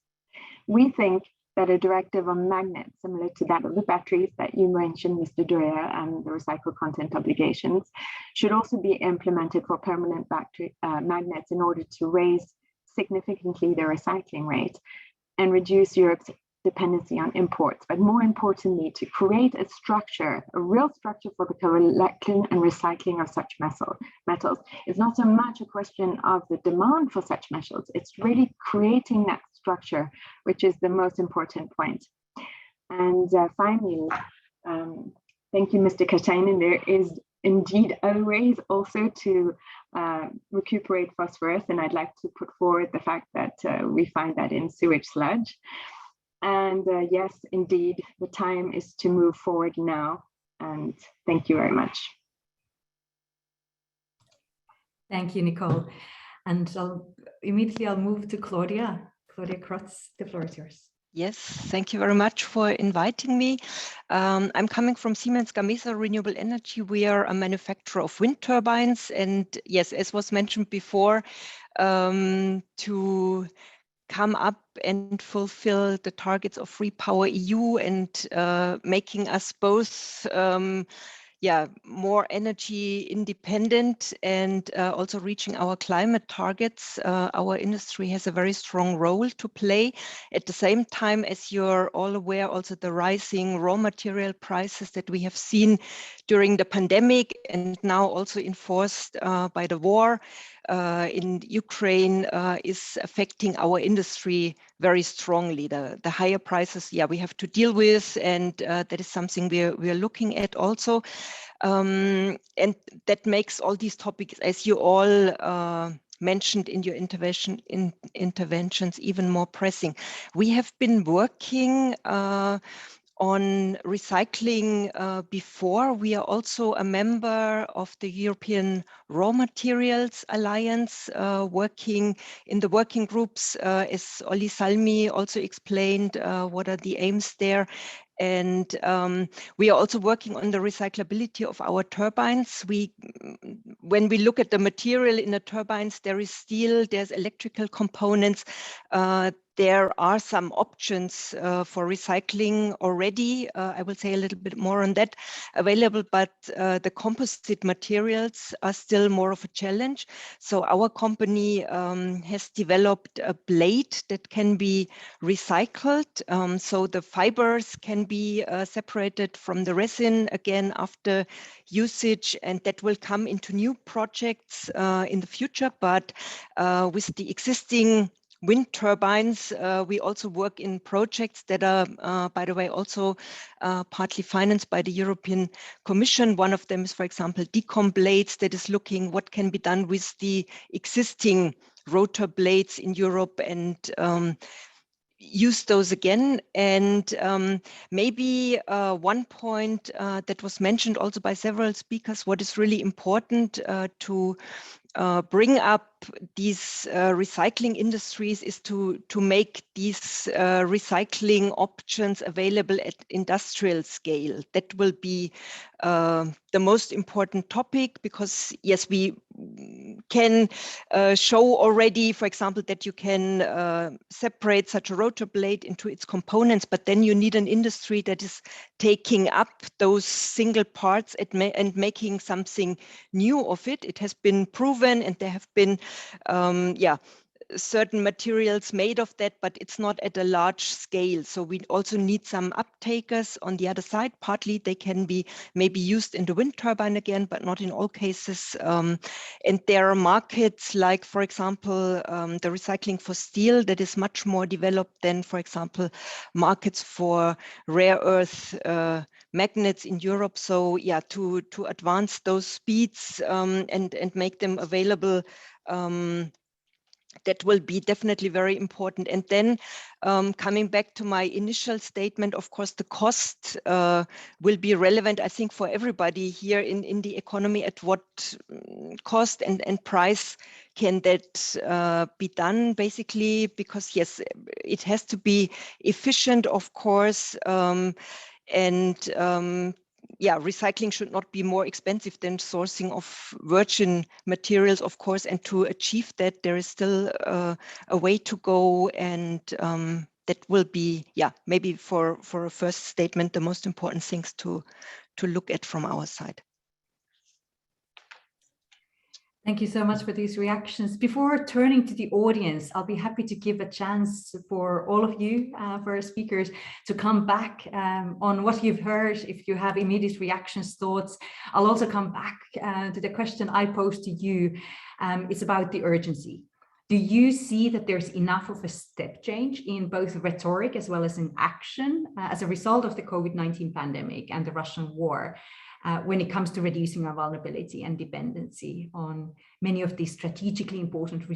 We think that a directive on magnets, similar to that of the batteries that you mentioned, Mr. Dordea, and the recycled content obligations, should also be implemented for permanent battery magnets in order to raise significantly the recycling rate and reduce Europe's dependency on imports, but more importantly, to create a structure, a real structure for the collection and recycling of such metals. It's not so much a question of the demand for such metals, it's really creating that structure, which is the most important point. And finally, thank you, Mr. Katainen. There is indeed always also to recuperate phosphorus, and I'd like to put forward the fact that we find that in sewage sludge. And yes, indeed, the time is to move forward now. And thank you very much. Thank you, Nicole. And immediately I'll move to Claudia. Claudia Grotz, the floor is yours. Yes, thank you very much for inviting me. I'm coming from Siemens Gamesa Renewable Energy. We are a manufacturer of wind turbines. And yes, as was mentioned before, to come up and fulfill the targets of Repower EU and making us both more energy independent and also reaching our climate targets. Our industry has a very strong role to play. At the same time, as you're all aware, also the rising raw material prices that we have seen during the pandemic and now also enforced by the war in Ukraine is affecting our industry very strongly. The higher prices, we have to deal with, and that is something we are looking at also. And that makes all these topics, as you all mentioned in your interventions, even more pressing. We have been working on recycling before. We are also a member of the European Raw Materials Alliance, working in the working groups, as Olli Salmi also explained, what are the aims there. And we are also working on the recyclability of our turbines. When we look at the material in the turbines, there is steel, there's electrical components. There are some options for recycling already. I will say a little bit more on that available, but the composite materials are still more of a challenge. So our company has developed a blade that can be recycled. So the fibers can be separated from the resin again after usage, and that will come into new projects in the future. But with the existing wind turbines, we also work in projects that are, by the way, also partly financed by the European Commission. One of them is, for example, decom blades, that is looking what can be done with the existing rotor blades in Europe and use those again. And maybe one point that was mentioned also by several speakers, what is really important to bring up these recycling industries is to make these recycling options available at industrial scale. That will be the most important topic, because yes, we can show already, for example, that you can separate such a rotor blade into its components, but then you need an industry that is taking up those single parts and making something new of it. It has been proven, and there have been certain materials made of that, but it's not at a large scale. So we also need some uptakers on the other side. Partly they can be maybe used in the wind turbine again, but not in all cases. And there are markets like, for example, the recycling for steel that is much more developed than, for example, markets for rare earth magnets in Europe. So yeah, to advance those speeds and make them available, that will be definitely very important. And then coming back to my initial statement, of course, the cost will be relevant, I think, for everybody here in the economy. At what cost and price can that be done, basically? Because yes, it has to be efficient, of course, yeah, recycling should not be more expensive than sourcing of virgin materials, of course, and to achieve that, there is still a way to go, and that will be, yeah, maybe for a first statement, the most important things to look at from our side. Thank you so much for these reactions. Before turning to the audience, I'll be happy to give a chance for all of you, for our speakers, to come back on what you've heard. If you have immediate reactions, thoughts, I'll also come back to the question I posed to you. It's about the urgency. Do you see that there's enough of a step change in both rhetoric as well as in action as a result of the COVID-19 pandemic and the Russian war? When it comes to reducing our vulnerability and dependency on many of these strategically important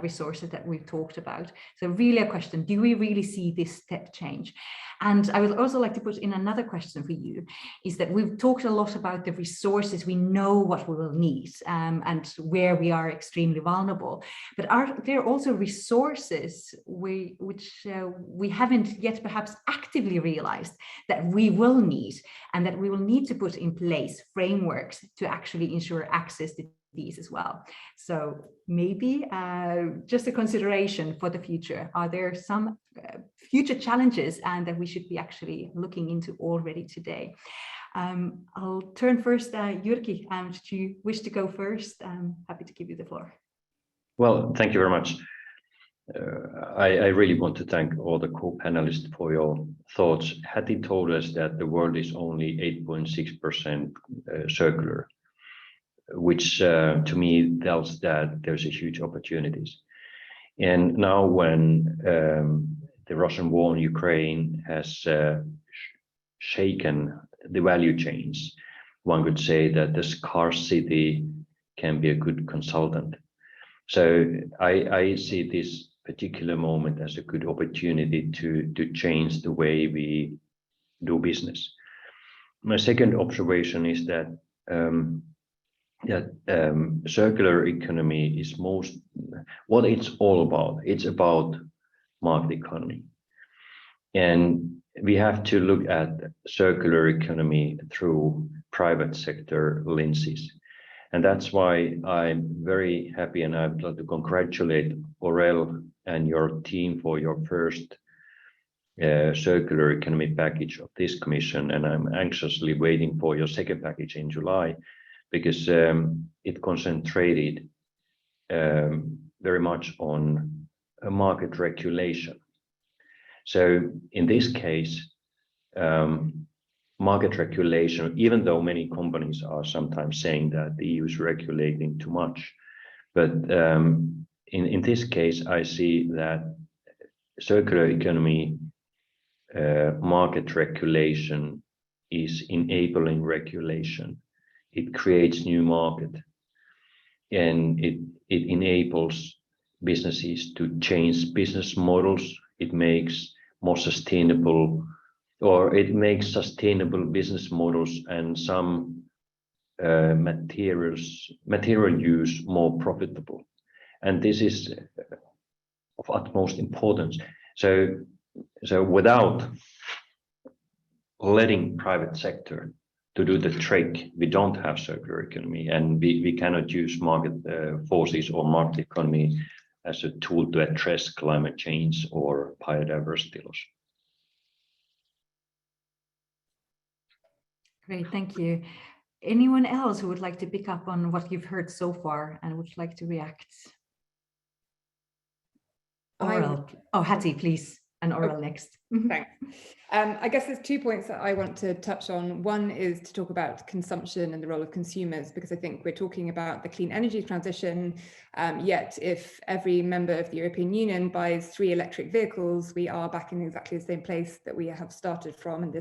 resources that we've talked about. So really a question, do we really see this step change? And I would also like to put in another question for you, is that we've talked a lot about the resources. We know what we will need and where we are extremely vulnerable, but are there also resources which we haven't yet perhaps actively realized that we will need, and that we will need to put in place frameworks to actually ensure access to these as well? So maybe just a consideration for the future. Are there some future challenges and that we should be actually looking into already today? I'll turn first, Jyrki, should you wish to go first? I'm happy to give you the floor. Well, thank you very much. I really want to thank all the co-panelists for your thoughts. Hattie told us that the world is only 8.6% circular, which to me tells that there's a huge opportunities. And now when the Russian war in Ukraine has shaken the value chains, one could say that the scarcity can be a good consultant. So I see this particular moment as a good opportunity to change the way we do business. My second observation is that circular economy is what it's all about. It's about market economy. And we have to look at circular economy through private sector lenses. And that's why I'm very happy, and I'd like to congratulate Aurel and your team for your first circular economy package of this commission. And I'm anxiously waiting for your second package in July, because it concentrated very much on a market regulation. So in this case, market regulation, even though many companies are sometimes saying that the EU is regulating too much, but in this case, I see that circular economy market regulation is enabling regulation. It creates new market, and it enables businesses to change business models. It makes more sustainable, or it makes sustainable business models and some material use more profitable. And this is of utmost importance. So without letting private sector to do the trick, we don't have circular economy, and we cannot use market forces or market economy as a tool to address climate change or biodiversity loss. Great, thank you. Anyone else who would like to pick up on what you've heard so far and would like to react? Aurel. Oh, Hattie, please. And Aurel next. Thanks. I guess there's 2 points that I want to touch on. One is to talk about consumption and the role of consumers, because I think we're talking about the clean energy transition, yet if every member of the European Union buys 3 electric vehicles, we are back in exactly the same place that we have started from, and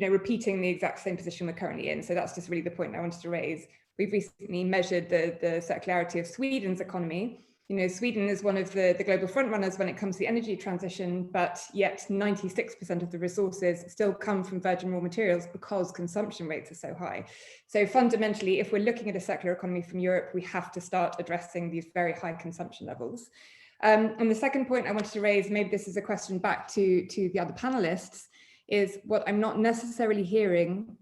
repeating the exact same position we're currently in. So that's just really the point I wanted to raise. We've recently measured the circularity of Sweden's economy. Sweden is one of the global frontrunners when it comes to the energy transition, but yet 96% of the resources still come from virgin raw materials because consumption rates are so high. So fundamentally, if we're looking at a circular economy from Europe, we have to start addressing these very high consumption levels. And the second point I wanted to raise, maybe this is a question back to the other panelists, is what I'm not necessarily hearing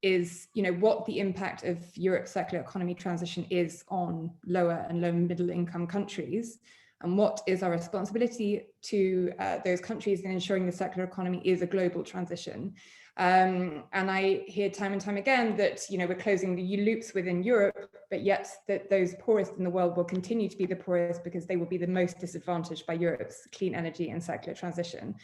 is, what the impact of Europe's circular economy transition is on lower and low middle income countries, and what is our responsibility to those countries in ensuring the circular economy is a global transition. And I hear time and time again that, we're closing the loops within Europe, but yet that those poorest in the world will continue to be the poorest because they will be the most disadvantaged by Europe's clean energy and circular transition.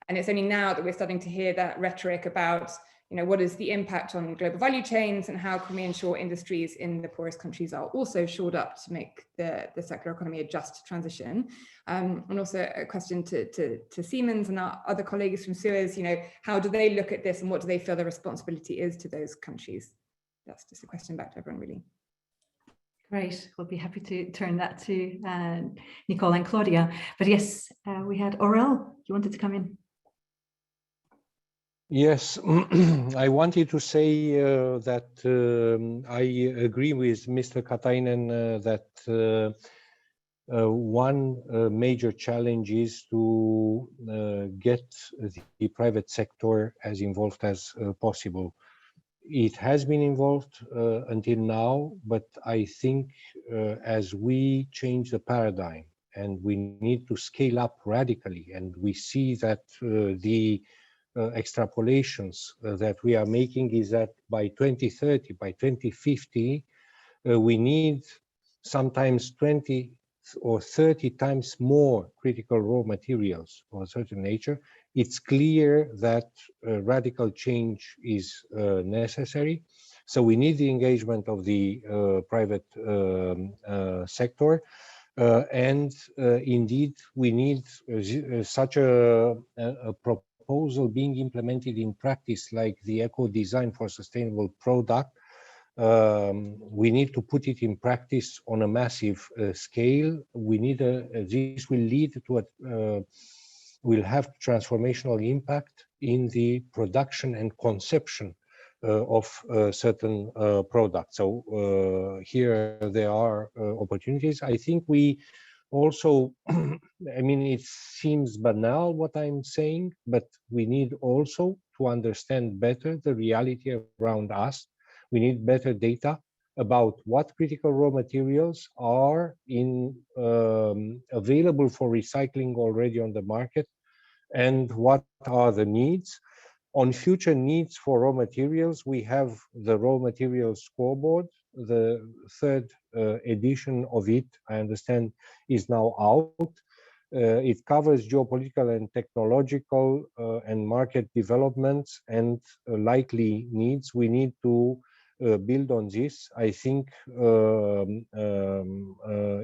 And it's only now that we're starting to hear that rhetoric about, what is the impact on global value chains and how can we ensure industries in the poorest countries are also shored up to make the circular economy a just transition. And also a question to Siemens and our other colleagues from SUEZ, how do they look at this and what do they feel the responsibility is to those countries? That's just a question back to everyone, really. Great, we'll be happy to turn that to Nicole and Claudia. But yes, we had Aurel, you wanted to come in. Yes, I wanted to say that I agree with Mr. Katainen that one major challenge is to get the private sector as involved as possible. It has been involved until now, but I think as we change the paradigm and we need to scale up radically, and we see that the extrapolations that we are making is that by 2030, by 2050, we need sometimes 20 or 30 times more critical raw materials of a certain nature. It's clear that radical change is necessary. So we need the engagement of the private sector. And indeed, we need such a proposal being implemented in practice, like the eco design for sustainable product. We need to put it in practice on a massive scale. We need this will lead to will have transformational impact in the production and conception of certain products. So here there are opportunities. I think we also, I mean, it seems banal what I'm saying, but we need also to understand better the reality around us. We need better data about what critical raw materials are available for recycling already on the market, and what are the needs. On future needs for raw materials, we have the raw materials scoreboard. The third edition of it, I understand, is now out. It covers geopolitical and technological and market developments and likely needs. We need to build on this. I think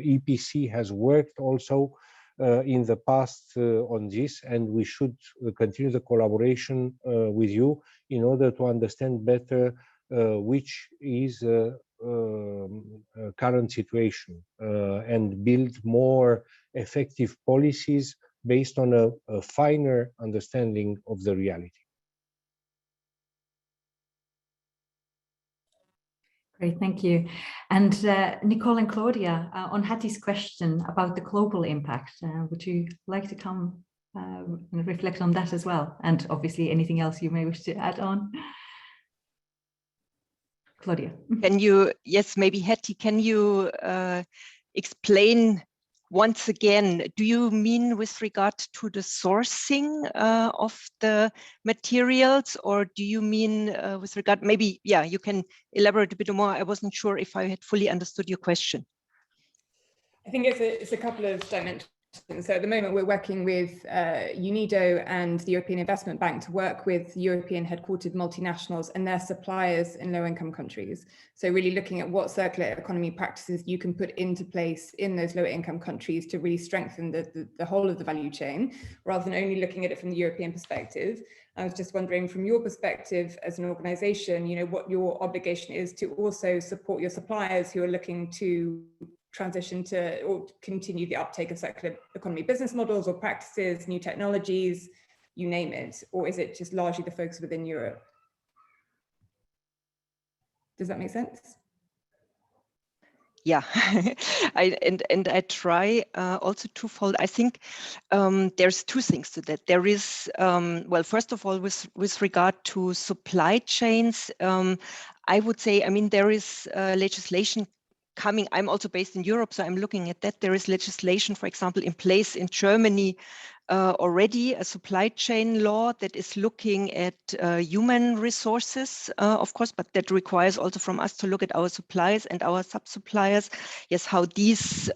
EPC has worked also in the past on this, and we should continue the collaboration with you in order to understand better which is current situation and build more effective policies based on a finer understanding of the reality. Great, thank you. And Nicole and Claudia, on Hattie's question about the global impact, would you like to come and reflect on that as well? And obviously anything else you may wish to add on? Claudia. Can you, yes, maybe Hattie, can you explain once again, do you mean with regard to the sourcing of the materials, or do you mean with regard, maybe, yeah, you can elaborate a bit more. I wasn't sure if I had fully understood your question. I think it's a couple of dimensions. So at the moment, we're working with UNIDO and the European Investment Bank to work with European headquartered multinationals and their suppliers in low-income countries. So really looking at what circular economy practices you can put into place in those low-income countries to really strengthen the whole of the value chain, rather than only looking at it from the European perspective. I was just wondering, from your perspective as an organization, you know, what your obligation is to also support your suppliers who are looking to transition to or continue the uptake of circular economy business models or practices, new technologies, you name it, or is it just largely the focus within Europe? Does that make sense? Yeah, I try also twofold. I think there's two things to that. There is, well, first of all, with regard to supply chains, I would say, I mean, there is legislation coming. I'm also based in Europe, so I'm looking at that. There is legislation, for example, in place in Germany already, a supply chain law that is looking at human resources, of course, but that requires also from us to look at our suppliers and our sub-suppliers, yes, how these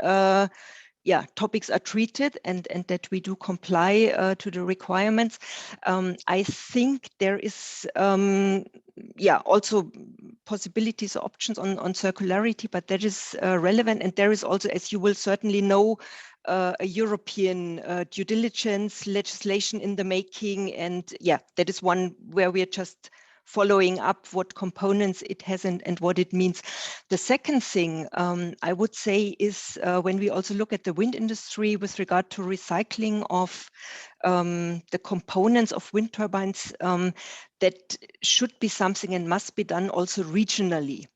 topics are treated and that we do comply to the requirements. I think there is also possibilities or options on circularity, but that is relevant. And there is also, as you will certainly know, a European due diligence legislation in the making. And yeah, that is one where we are just following up what components it has and what it means. The second thing I would say is when we also look at the wind industry with regard to recycling of the components of wind turbines, that should be something and must be done also regionally.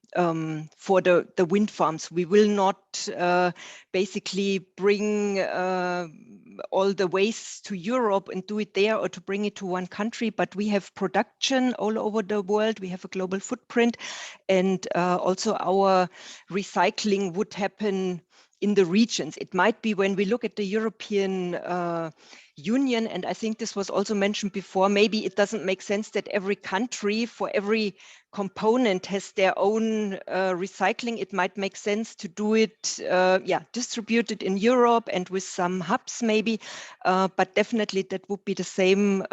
For the wind farms, we will not basically bring all the waste to Europe and do it there, or to bring it to one country, but we have production all over the world. We have a global footprint, and also our recycling would happen in the regions. It might be when we look at the European Union, and I think this was also mentioned before, maybe it doesn't make sense that every country for every component has their own recycling. It might make sense to do it, distributed in Europe and with some hubs maybe, but definitely that would be the same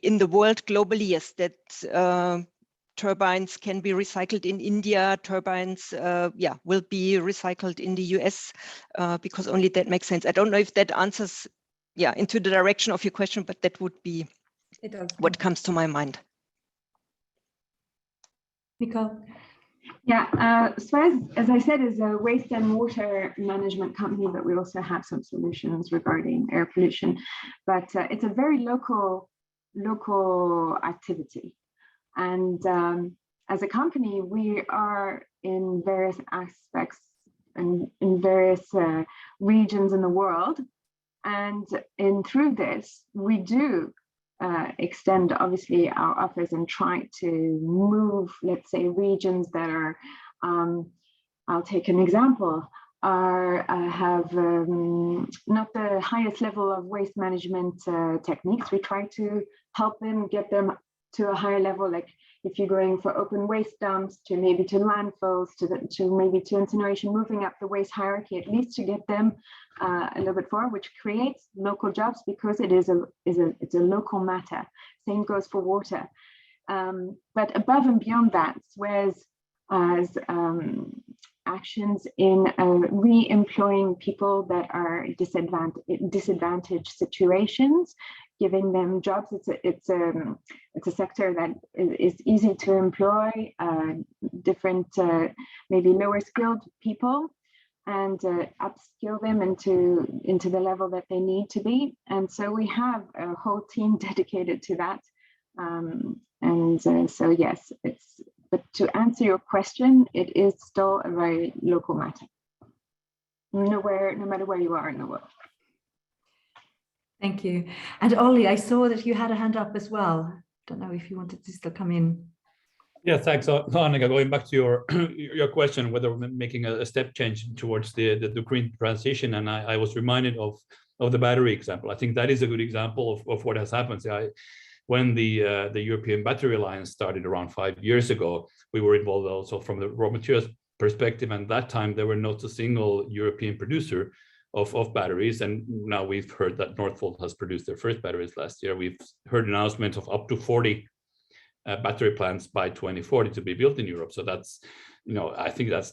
in the world globally, yes, that turbines can be recycled in India, turbines will be recycled in the US, because only that makes sense. I don't know if that answers into the direction of your question, but that would be what comes to my mind. Nicole. Yeah, SUEZ, as I said, is a waste and water management company, but we also have some solutions regarding air pollution. But it's a very local activity. And as a company, we are in various aspects and in various regions in the world. And through this, we do extend, obviously, our offers and try to move, let's say, regions that are, I'll take an example, have not the highest level of waste management techniques. We try to help them, get them to a higher level, like if you're going for open waste dumps, to maybe to landfills, to maybe to incineration, moving up the waste hierarchy, at least to get them a little bit forward, which creates local jobs because it's a local matter. Same goes for water. But above and beyond that, SUEZ as actions in re-employing people that are disadvantaged situations, giving them jobs. It's a sector that is easy to employ different, maybe lower skilled people, and upskill them into the level that they need to be. And so we have a whole team dedicated to that. So yes, But to answer your question, it is still a very local matter, no matter where you are in the world. Thank you. And Olli, I saw that you had a hand up as well. Don't know if you wanted to still come in. Yeah, thanks, Annika. Going back to your question, whether we're making a step change towards the green transition, and I was reminded of the battery example. I think that is a good example of what has happened. When the European Battery Alliance started around 5 years ago, we were involved also from the raw materials perspective, and that time there were not a single European producer of batteries, and now we've heard that Northvolt has produced their first batteries last year. We've heard announcements of up to 40 battery plants by 2040 to be built in Europe. So that's, I think that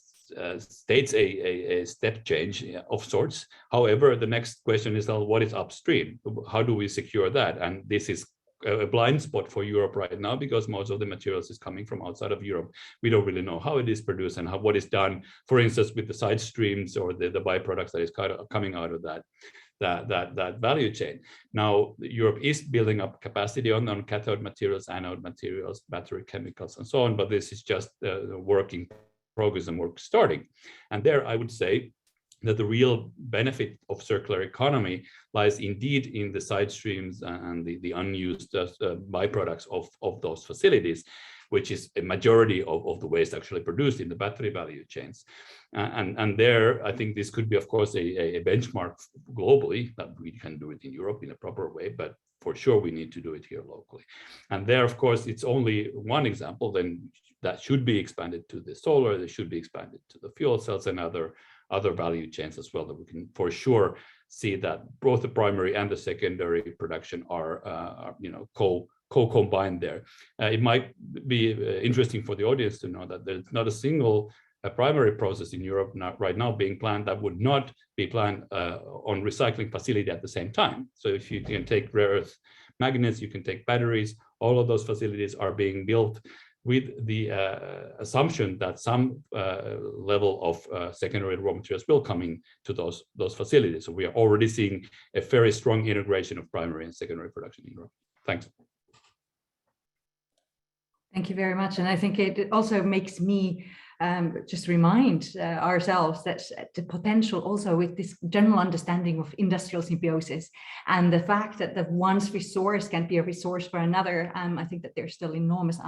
states a step change of sorts. However, the next question is, what is upstream? How do we secure that? And this is a blind spot for Europe right now, because most of the materials is coming from outside of Europe. We don't really know how it is produced and what is done, for instance, with the side streams or the byproducts that is coming out of that value chain. Now, Europe is building up capacity on cathode materials, anode materials, battery chemicals, and so on, but this is just work in progress and work starting. And there, I would say that the real benefit of circular economy lies indeed in the side streams and the unused byproducts of those facilities, which is a majority of the waste actually produced in the battery value chains. And there, I think this could be, of course, a benchmark globally, that we can do it in Europe in a proper way, but for sure we need to do it here locally. And there, of course, it's only one example, then that should be expanded to the solar, that should be expanded to the fuel cells and other value chains as well, that we can for sure see that both the primary and the secondary production are co-combined there. It might be interesting for the audience to know that there's not a single primary process in Europe right now being planned that would not be planned on recycling facility at the same time. So if you can take rare earth magnets, you can take batteries, all of those facilities are being built with the assumption that some level of secondary raw materials will come into those facilities. So we are already seeing a very strong integration of primary and secondary production in Europe. Thanks. Thank you very much. And I think it also makes me just remind ourselves that the potential also with this general understanding of industrial symbiosis and the fact that one's resource can be a resource for another, I think that there's still enormous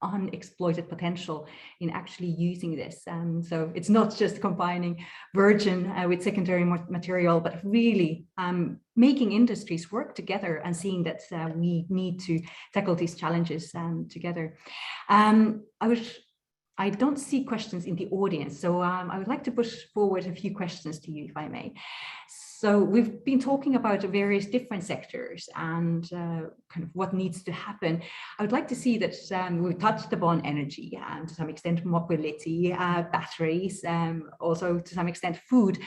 unexploited potential in actually using this. So it's not just combining virgin with secondary material, but really making industries work together and seeing that we need to tackle these challenges together. I don't see questions in the audience, so I would like to push forward a few questions to you, if I may. So we've been talking about various different sectors and kind of what needs to happen. I would like to see that we've touched upon energy and to some extent mobility, batteries, also to some extent food.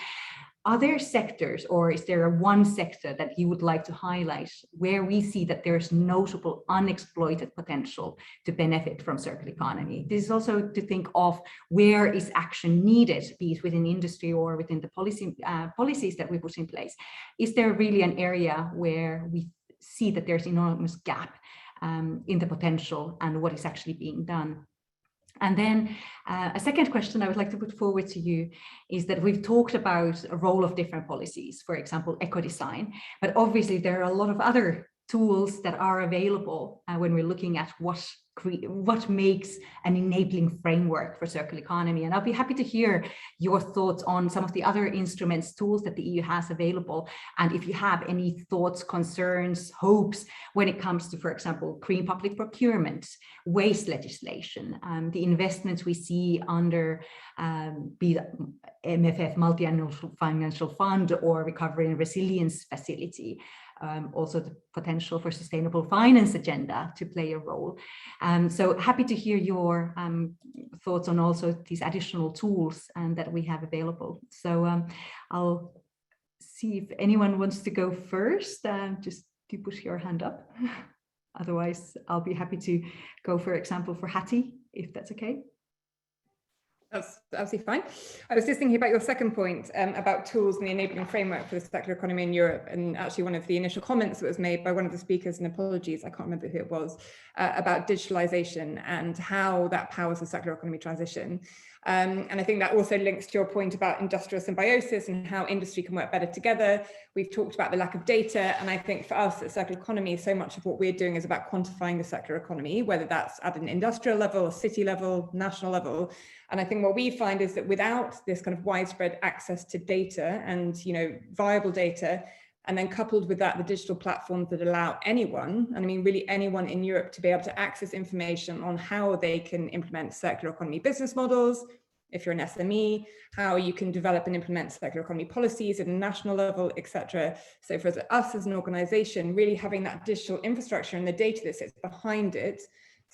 Are there sectors, or is there one sector that you would like to highlight where we see that there's notable unexploited potential to benefit from circular economy? This is also to think of where is action needed, be it within industry or within the policies that we put in place. Is there really an area where we see that there's enormous gap in the potential and what is actually being done? And then a second question I would like to put forward to you is that we've talked about a role of different policies, for example, eco-design, but obviously there are a lot of other tools that are available when we're looking at what makes an enabling framework for circular economy. And I'll be happy to hear your thoughts on some of the other instruments, tools that the EU has available. And if you have any thoughts, concerns, hopes when it comes to, for example, green public procurement, waste legislation, the investments we see under be it MFF, Multi-Annual Financial Fund, or Recovery and Resilience Facility. Also the potential for sustainable finance agenda to play a role. So happy to hear your thoughts on also these additional tools that we have available. So I'll see if anyone wants to go first. Just do push your hand up. Otherwise, I'll be happy to go, for example, for Hattie, if that's okay. That's absolutely fine. I was just thinking about your second point about tools and the enabling framework for the circular economy in Europe. And actually one of the initial comments that was made by one of the speakers, and apologies, I can't remember who it was, about digitalization and how that powers the circular economy transition. And I think that also links to your point about industrial symbiosis and how industry can work better together. We've talked about the lack of data. And I think for us at Circular Economy, so much of what we're doing is about quantifying the circular economy, whether that's at an industrial level, city level, national level. And I think what we find is that without this kind of widespread access to data and, viable data, and then coupled with that, the digital platforms that allow anyone, and I mean really anyone in Europe, to be able to access information on how they can implement circular economy business models, if you're an SME, how you can develop and implement circular economy policies at a national level, etc. So for us as an organization, really having that digital infrastructure and the data that sits behind it,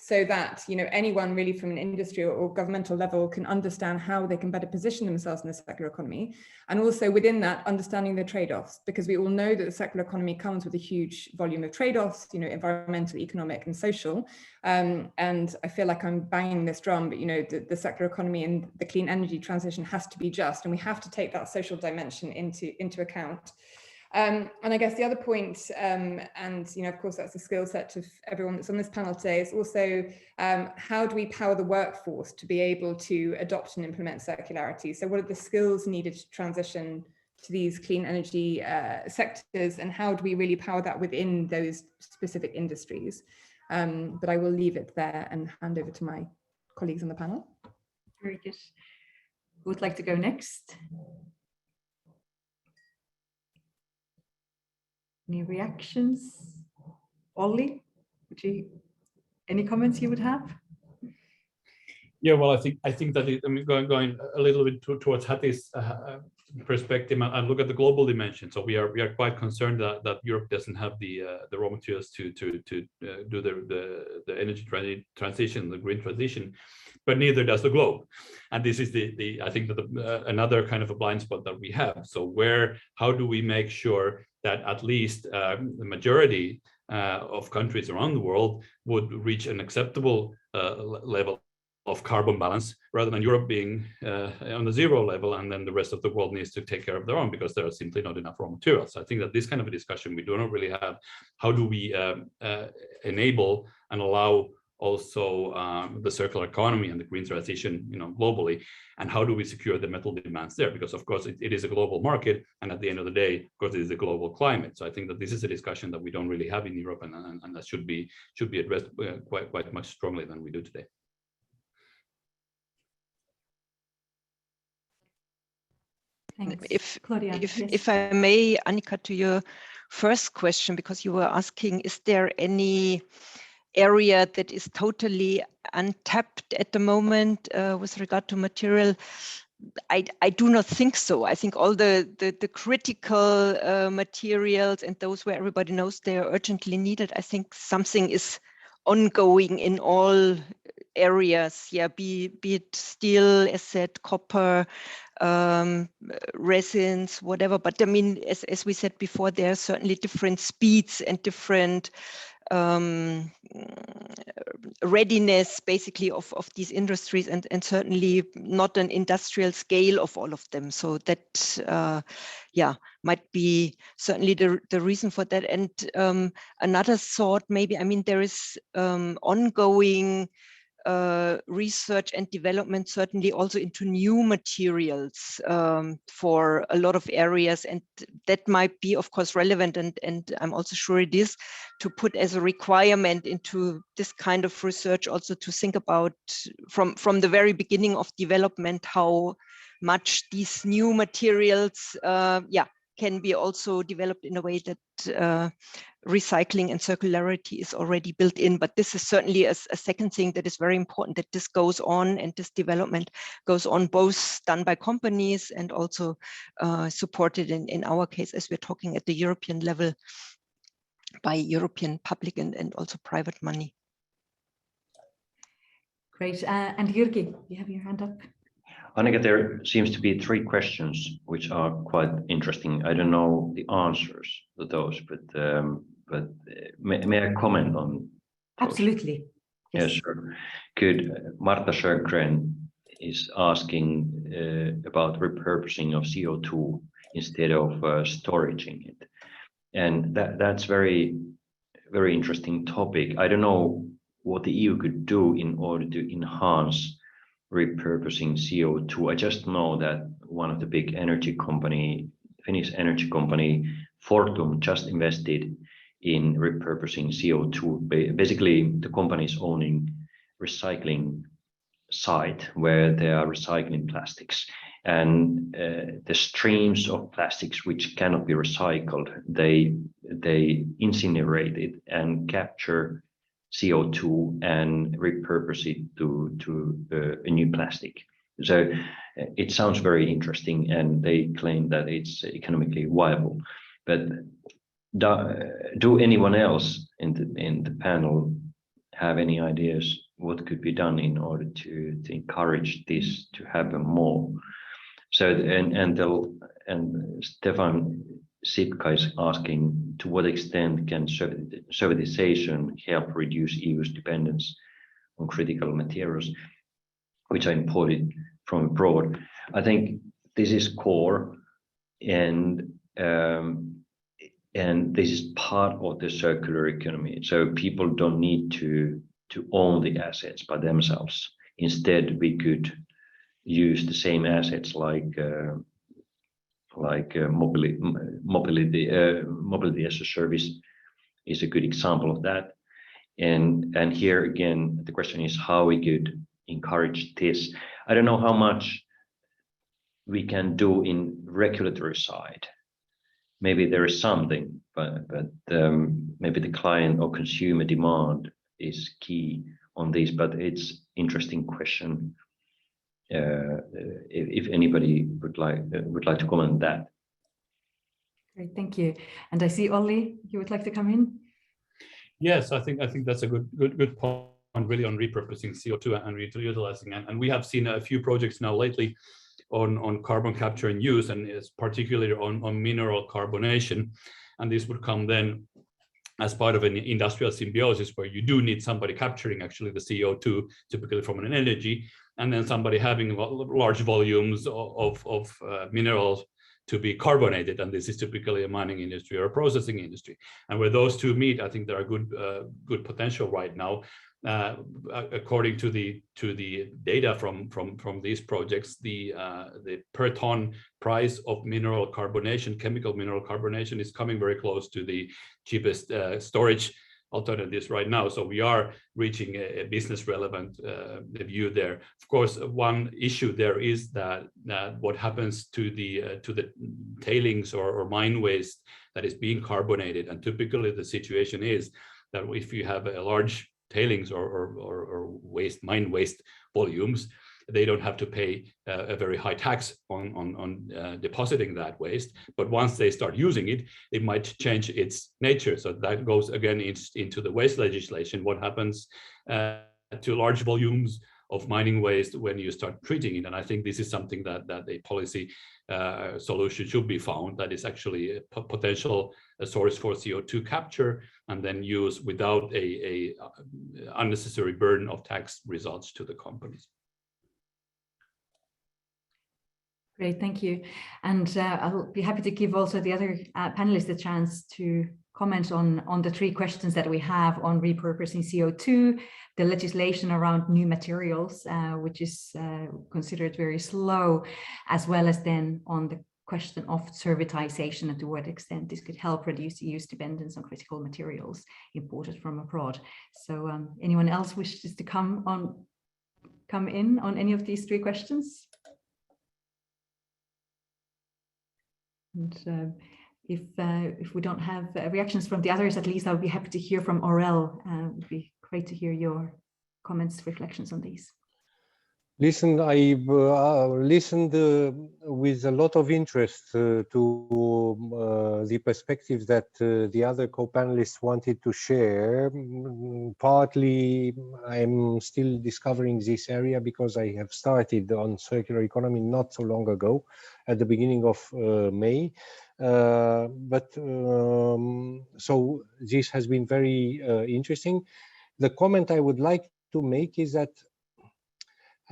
so that anyone really from an industry or governmental level can understand how they can better position themselves in the circular economy, and also within that understanding the trade-offs, because we all know that the circular economy comes with a huge volume of trade-offs, environmental, economic and social, and I feel like I'm banging this drum, but the circular economy and the clean energy transition has to be just, and we have to take that social dimension into account. And I guess the other point, and of course that's the skill set of everyone that's on this panel today, is also how do we power the workforce to be able to adopt and implement circularity? So what are the skills needed to transition to these clean energy sectors, and how do we really power that within those specific industries? But I will leave it there and hand over to my colleagues on the panel. Very good. Who would like to go next? Any reactions? Olli, any comments you would have? Yeah, well, I think that going a little bit towards Hattie's perspective and look at the global dimension. So we are quite concerned that Europe doesn't have the raw materials to do the energy transition, the green transition, but neither does the globe. And this is I think that another kind of a blind spot that we have. So how do we make sure that at least the majority of countries around the world would reach an acceptable level of carbon balance, rather than Europe being on the zero level, and then the rest of the world needs to take care of their own because there are simply not enough raw materials. So I think that this kind of a discussion we do not really have. How do we enable and allow also the circular economy and the green transition, globally, and how do we secure the metal demands there? Because of course it is a global market, and at the end of the day, of course, it is a global climate. So I think that this is a discussion that we don't really have in Europe, and that should be addressed quite much strongly than we do today. Thanks. Claudia, if I may, Annika, to your first question, because you were asking, is there any area that is totally untapped at the moment with regard to material? I do not think so. I think all the critical materials and those where everybody knows they are urgently needed, I think something is ongoing in all areas. Yeah, be it steel, as said, copper, resins, whatever. But I mean, as we said before, there are certainly different speeds and different readiness basically of these industries, and certainly not an industrial scale of all of them. So that might be certainly the reason for that. And another thought maybe, I mean, there is ongoing research and development, certainly also into new materials for a lot of areas, and that might be of course relevant, and I'm also sure it is, to put as a requirement into this kind of research, also to think about from the very beginning of development how much these new materials can be also developed in a way that recycling and circularity is already built in. But this is certainly a second thing that is very important, that this goes on, and this development goes on, both done by companies and also supported in our case, as we're talking at the European level, by European public and also private money. Great. And Jyrki, you have your hand up. Annika, there seems to be 3 questions which are quite interesting. I don't know the answers to those, but may I comment on those? Absolutely. Yes, sure. Good. Marta Sjögren is asking about repurposing of CO2 instead of storaging it, and that's very interesting topic. I don't know what the EU could do in order to enhance repurposing CO2. I just know that one of the big energy company, Finnish energy company, Fortum, just invested in repurposing CO2. Basically, the company is owning recycling site where they are recycling plastics, and the streams of plastics which cannot be recycled, they incinerate it and capture CO2 and repurpose it to a new plastic. So it sounds very interesting, and they claim that it's economically viable. But do anyone else in the panel have any ideas what could be done in order to encourage this to happen more? So and Stefan Sipka is asking, to what extent can Sovietization help reduce EU's dependence on critical materials, which are imported from abroad? I think this is core, and this is part of the circular economy. So people don't need to own the assets by themselves. Instead, we could use the same assets like mobility as a service is a good example of that. And here again, the question is how we could encourage this. I don't know how much we can do in regulatory side. Maybe there is something, but maybe the client or consumer demand is key on this. But it's interesting question. If anybody would like to comment on that. Great, thank you. And I see Olli, you would like to come in? Yes, I think that's a good point, really, on repurposing CO2 and reutilizing. And we have seen a few projects now lately on carbon capture and use, and is particularly on mineral carbonation. And this would come then as part of an industrial symbiosis where you do need somebody capturing actually the CO2, typically from an energy, and then somebody having large volumes of minerals to be carbonated, and this is typically a mining industry or a processing industry. And where those two meet, I think there are good potential right now. According to the data from these projects, the per ton price of mineral carbonation, chemical mineral carbonation, is coming very close to the cheapest storage alternatives right now. So we are reaching a business relevant view there. Of course, one issue there is that what happens to the tailings or mine waste that is being carbonated. And typically the situation is that if you have a large tailings or mine waste volumes, they don't have to pay a very high tax on depositing that waste. But once they start using it, it might change its nature. So that goes again into the waste legislation. What happens to large volumes of mining waste when you start treating it? And I think this is something that a policy solution should be found, that is actually a potential source for CO2 capture and then use without a unnecessary burden of tax results to the companies. Great, thank you. And I'll be happy to give also the other panelists a chance to comment on the three questions that we have on repurposing CO2, the legislation around new materials, which is considered very slow, as well as then on the question of servitization and to what extent this could help reduce EU's dependence on critical materials imported from abroad. So anyone else wishes to come in on any of these three questions? And if we don't have reactions from the others, at least I'll be happy to hear from Aurel. It would be great to hear your comments, reflections on these. Listen, I listened with a lot of interest to the perspectives that the other co-panelists wanted to share. Partly, I'm still discovering this area because I have started on circular economy not so long ago, at the beginning of May. So this has been very interesting. The comment I would like to make is that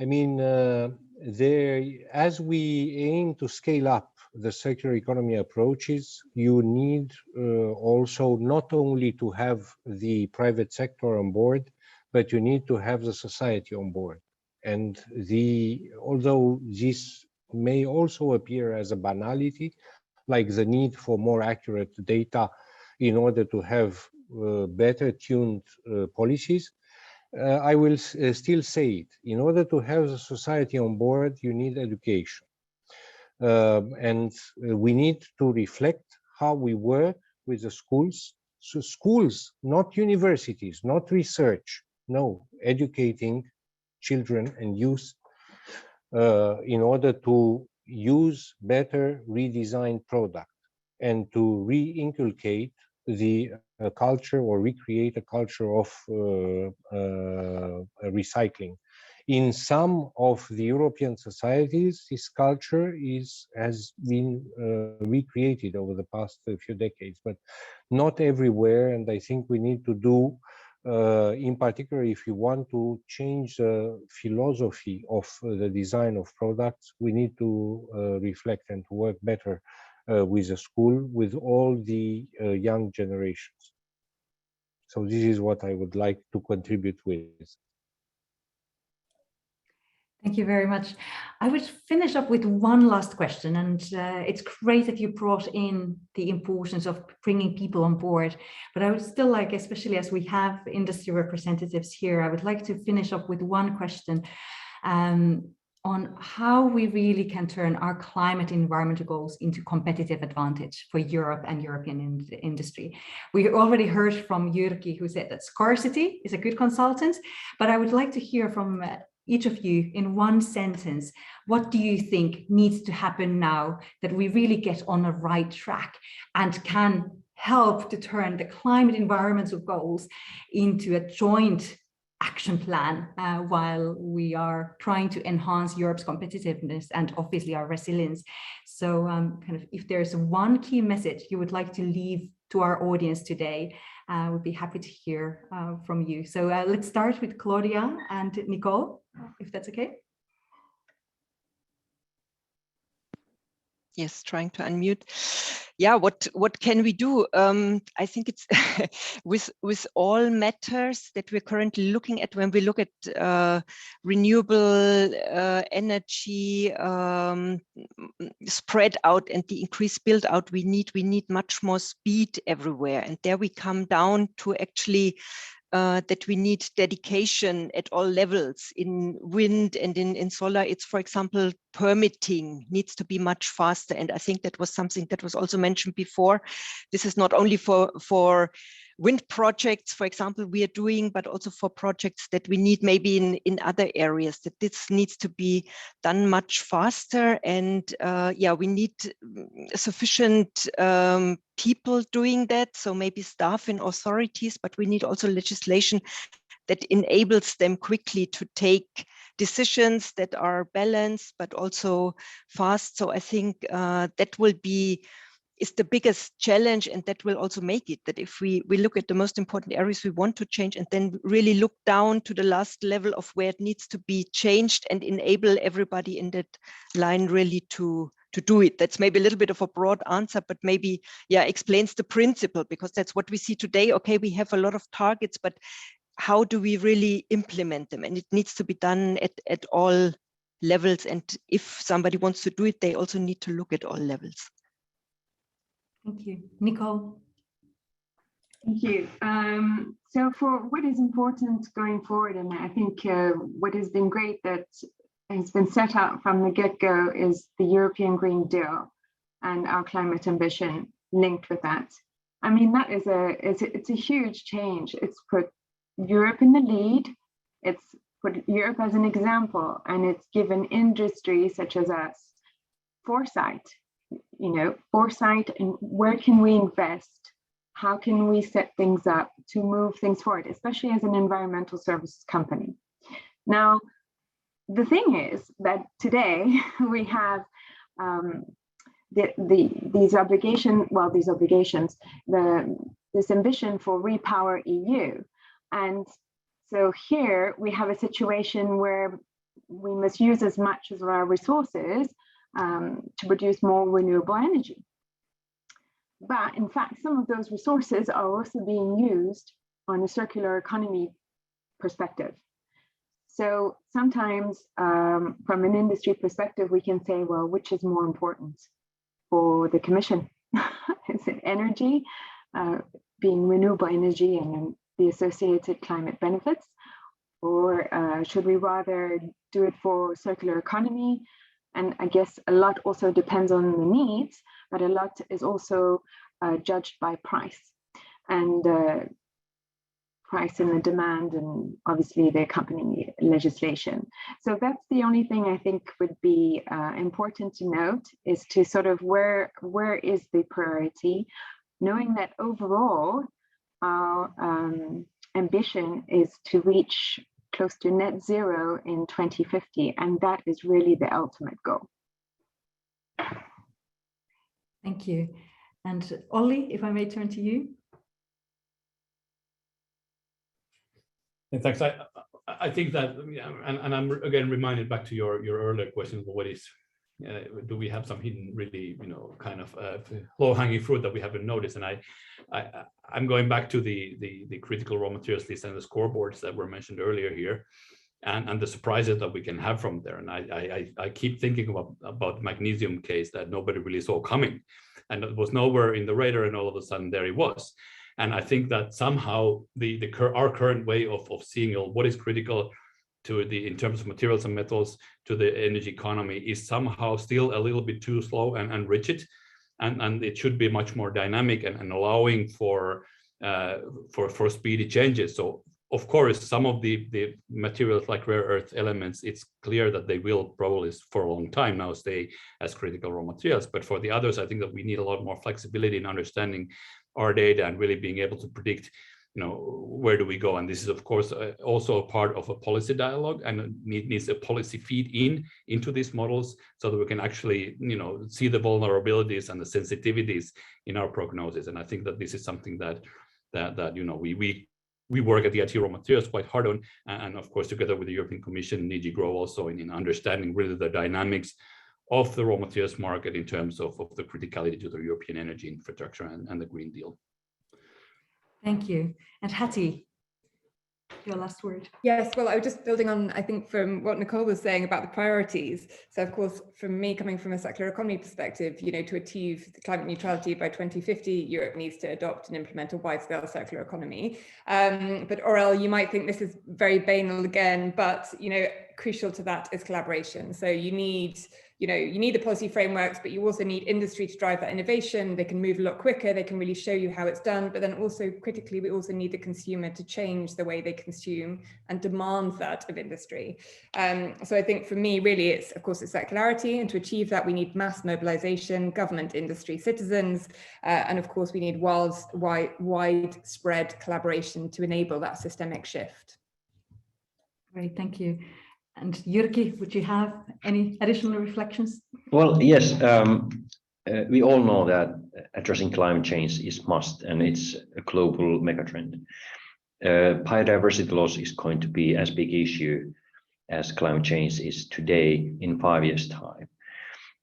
I mean, as we aim to scale up the circular economy approaches, you need also not only to have the private sector on board, but you need to have the society on board. And although this may also appear as a banality, like the need for more accurate data in order to have better tuned policies, I will still say it. In order to have the society on board, you need education. And we need to reflect how we work with the schools. So schools, not universities, not research, no, educating children and youth in order to use better redesigned product and to re-inculcate the culture or recreate a culture of recycling. In some of the European societies, this culture has been recreated over the past few decades, but not everywhere. And I think we need to do, in particular, if you want to change the philosophy of the design of products, we need to reflect and to work better with the school, with all the young generations. So this is what I would like to contribute with. Thank you very much. I would finish up with one last question, and it's great that you brought in the importance of bringing people on board, but I would still like, especially as we have industry representatives here, I would like to finish up with one question on how we really can turn our climate and environmental goals into competitive advantage for Europe and European industry. We already heard from Jyrki, who said that scarcity is a good consultant, but I would like to hear from each of you in one sentence, what do you think needs to happen now that we really get on the right track and can help to turn the climate environmental goals into a joint action plan while we are trying to enhance Europe's competitiveness and obviously our resilience. So kind of if there's one key message you would like to leave to our audience today, we'd be happy to hear from you. So let's start with Claudia and Nicole, if that's okay. Yes, trying to unmute. Yeah, what can we do? I think it's with all matters that we're currently looking at when we look at renewable energy spread out and the increased build out we need much more speed everywhere. And there we come down to actually that we need dedication at all levels. In wind and in solar, it's, for example, permitting needs to be much faster. And I think that was something that was also mentioned before. This is not only for wind projects, for example, we are doing, but also for projects that we need maybe in other areas, that this needs to be done much faster. And yeah, we need sufficient people doing that. So maybe staff in authorities, but we need also legislation that enables them quickly to take decisions that are balanced, but also fast. So I think that will be is the biggest challenge, and that will also make it that if we look at the most important areas we want to change and then really look down to the last level of where it needs to be changed and enable everybody in that line really to do it. That's maybe a little bit of a broad answer, but maybe, yeah, explains the principle, because that's what we see today. Okay, we have a lot of targets, but how do we really implement them? And it needs to be done at all levels. And if somebody wants to do it, they also need to look at all levels. Thank you. Nicole? Thank you. So for what is important going forward, and I think what has been great that has been set out from the get-go is the European Green Deal and our climate ambition linked with that. I mean, that is it's a huge change. It's put Europe in the lead. It's put Europe as an example, and it's given industries such as us foresight. Foresight and where can we invest? How can we set things up to move things forward, especially as an environmental services company? Now, the thing is that today we have this ambition for Repower EU. And so here we have a situation where we must use as much of our resources to produce more renewable energy. But in fact, some of those resources are also being used on a circular economy perspective. So sometimes from an industry perspective, we can say, well, which is more important for the Commission? Is it energy, being renewable energy and the associated climate benefits? Or should we rather do it for circular economy? And I guess a lot also depends on the needs, but a lot is also judged by price and price and the demand, and obviously the accompanying legislation. So that's the only thing I think would be important to note, is to sort of where is the priority, knowing that overall our ambition is to reach close to net zero in 2050, and that is really the ultimate goal. Thank you. And Olli, if I may turn to you. Thanks. I think that, and I'm again reminded back to your earlier question, what is, do we have some hidden, really, kind of low-hanging fruit that we haven't noticed? And I'm going back to the critical raw materials list and the scoreboards that were mentioned earlier here, and the surprises that we can have from there. And I keep thinking about the magnesium case that nobody really saw coming, and it was nowhere in the radar, and all of a sudden there it was. And I think that somehow our current way of seeing what is critical to in terms of materials and metals to the energy economy is somehow still a little bit too slow and rigid, and it should be much more dynamic and allowing for speedy changes. So of course, some of the materials like rare earth elements, it's clear that they will probably for a long time now stay as critical raw materials. But for the others, I think that we need a lot more flexibility in understanding our data and really being able to predict, where do we go? And this is, of course, also a part of a policy dialogue, and it needs a policy feed into these models so that we can actually, see the vulnerabilities and the sensitivities in our prognosis. And I think that this is something that we work at the IT Raw Materials quite hard on, and of course, together with the European Commission, DG GROW also in understanding really the dynamics of the raw materials market in terms of the criticality to the European energy infrastructure and the Green Deal. Thank you. And Hattie, your last word. Yes, well, I was just building on, I think, from what Nicole was saying about the priorities. So of course, from me coming from a circular economy perspective, to achieve climate neutrality by 2050, Europe needs to adopt and implement a wide-scale circular economy. But Aurel, you might think this is very banal again, but crucial to that is collaboration. So you need the policy frameworks, but you also need industry to drive that innovation. They can move a lot quicker. They can really show you how it's done. But then also critically, we also need the consumer to change the way they consume and demand that of industry. So I think for me, really, it's circularity. And to achieve that, we need mass mobilization, government, industry, citizens. And of course, we need widespread collaboration to enable that systemic shift. Great, thank you. And Jyrki, would you have any additional reflections? Well, yes, we all know that addressing climate change is must, and it's a global megatrend. Biodiversity loss is going to be as big issue as climate change is today in 5 years' time.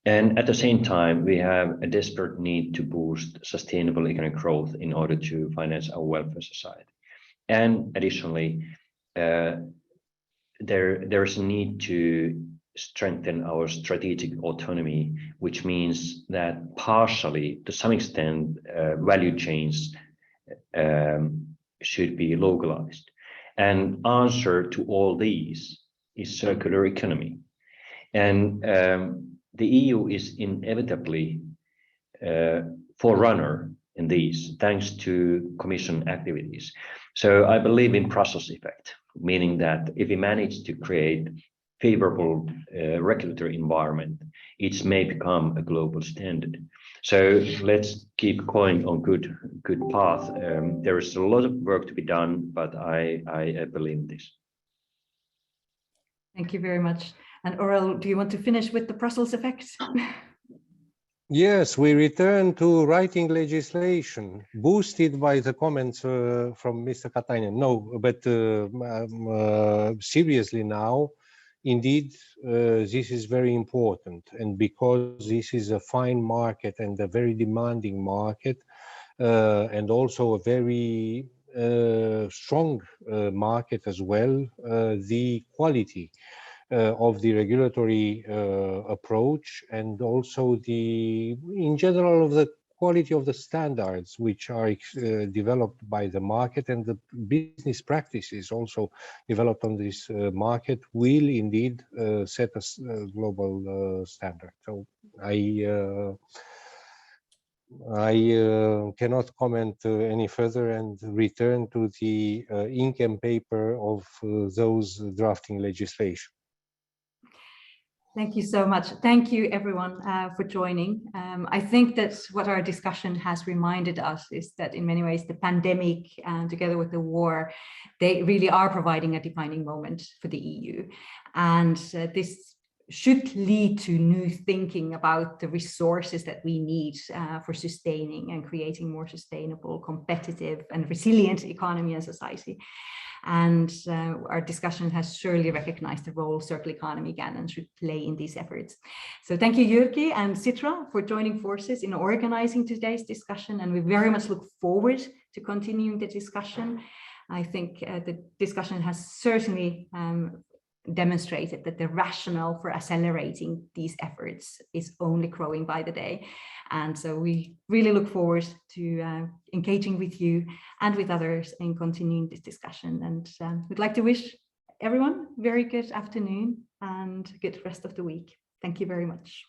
And at the same time, we have a desperate need to boost sustainable economic growth in order to finance our welfare society. And additionally, there is a need to strengthen our strategic autonomy, which means that partially, to some extent, value chains should be localized. And answer to all these is circular economy. And the EU is inevitably forerunner in these, thanks to Commission activities. So I believe in process effect, meaning that if we manage to create favorable regulatory environment, it may become a global standard. So let's keep going on good path. There is a lot of work to be done, but I believe in this. Thank you very much. And Aurel, do you want to finish with the Brussels effect? Yes, we return to writing legislation, boosted by the comments from Mr. Katainen. No, but seriously now, Indeed, this is very important, and because this is a fine market and a very demanding market, and also a very strong market as well, the quality of the regulatory approach, and also in general, of the quality of the standards which are developed by the market, and the business practices also developed on this market, will indeed set a global standard. So I cannot comment any further, and return to the ink and paper of those drafting legislation. Thank you so much. Thank you, everyone, for joining. I think that what our discussion has reminded us is that in many ways, the pandemic, together with the war, they really are providing a defining moment for the EU. And this should lead to new thinking about the resources that we need for sustaining and creating more sustainable, competitive, and resilient economy and society. And our discussion has surely recognized the role circular economy can and should play in these efforts. So thank you, Jyrki and Sitra, for joining forces in organizing today's discussion. And we very much look forward to continuing the discussion. I think the discussion has certainly demonstrated that the rationale for accelerating these efforts is only growing by the day. And so we really look forward to engaging with you and with others in continuing this discussion. And we'd like to wish everyone a very good afternoon and a good rest of the week. Thank you very much.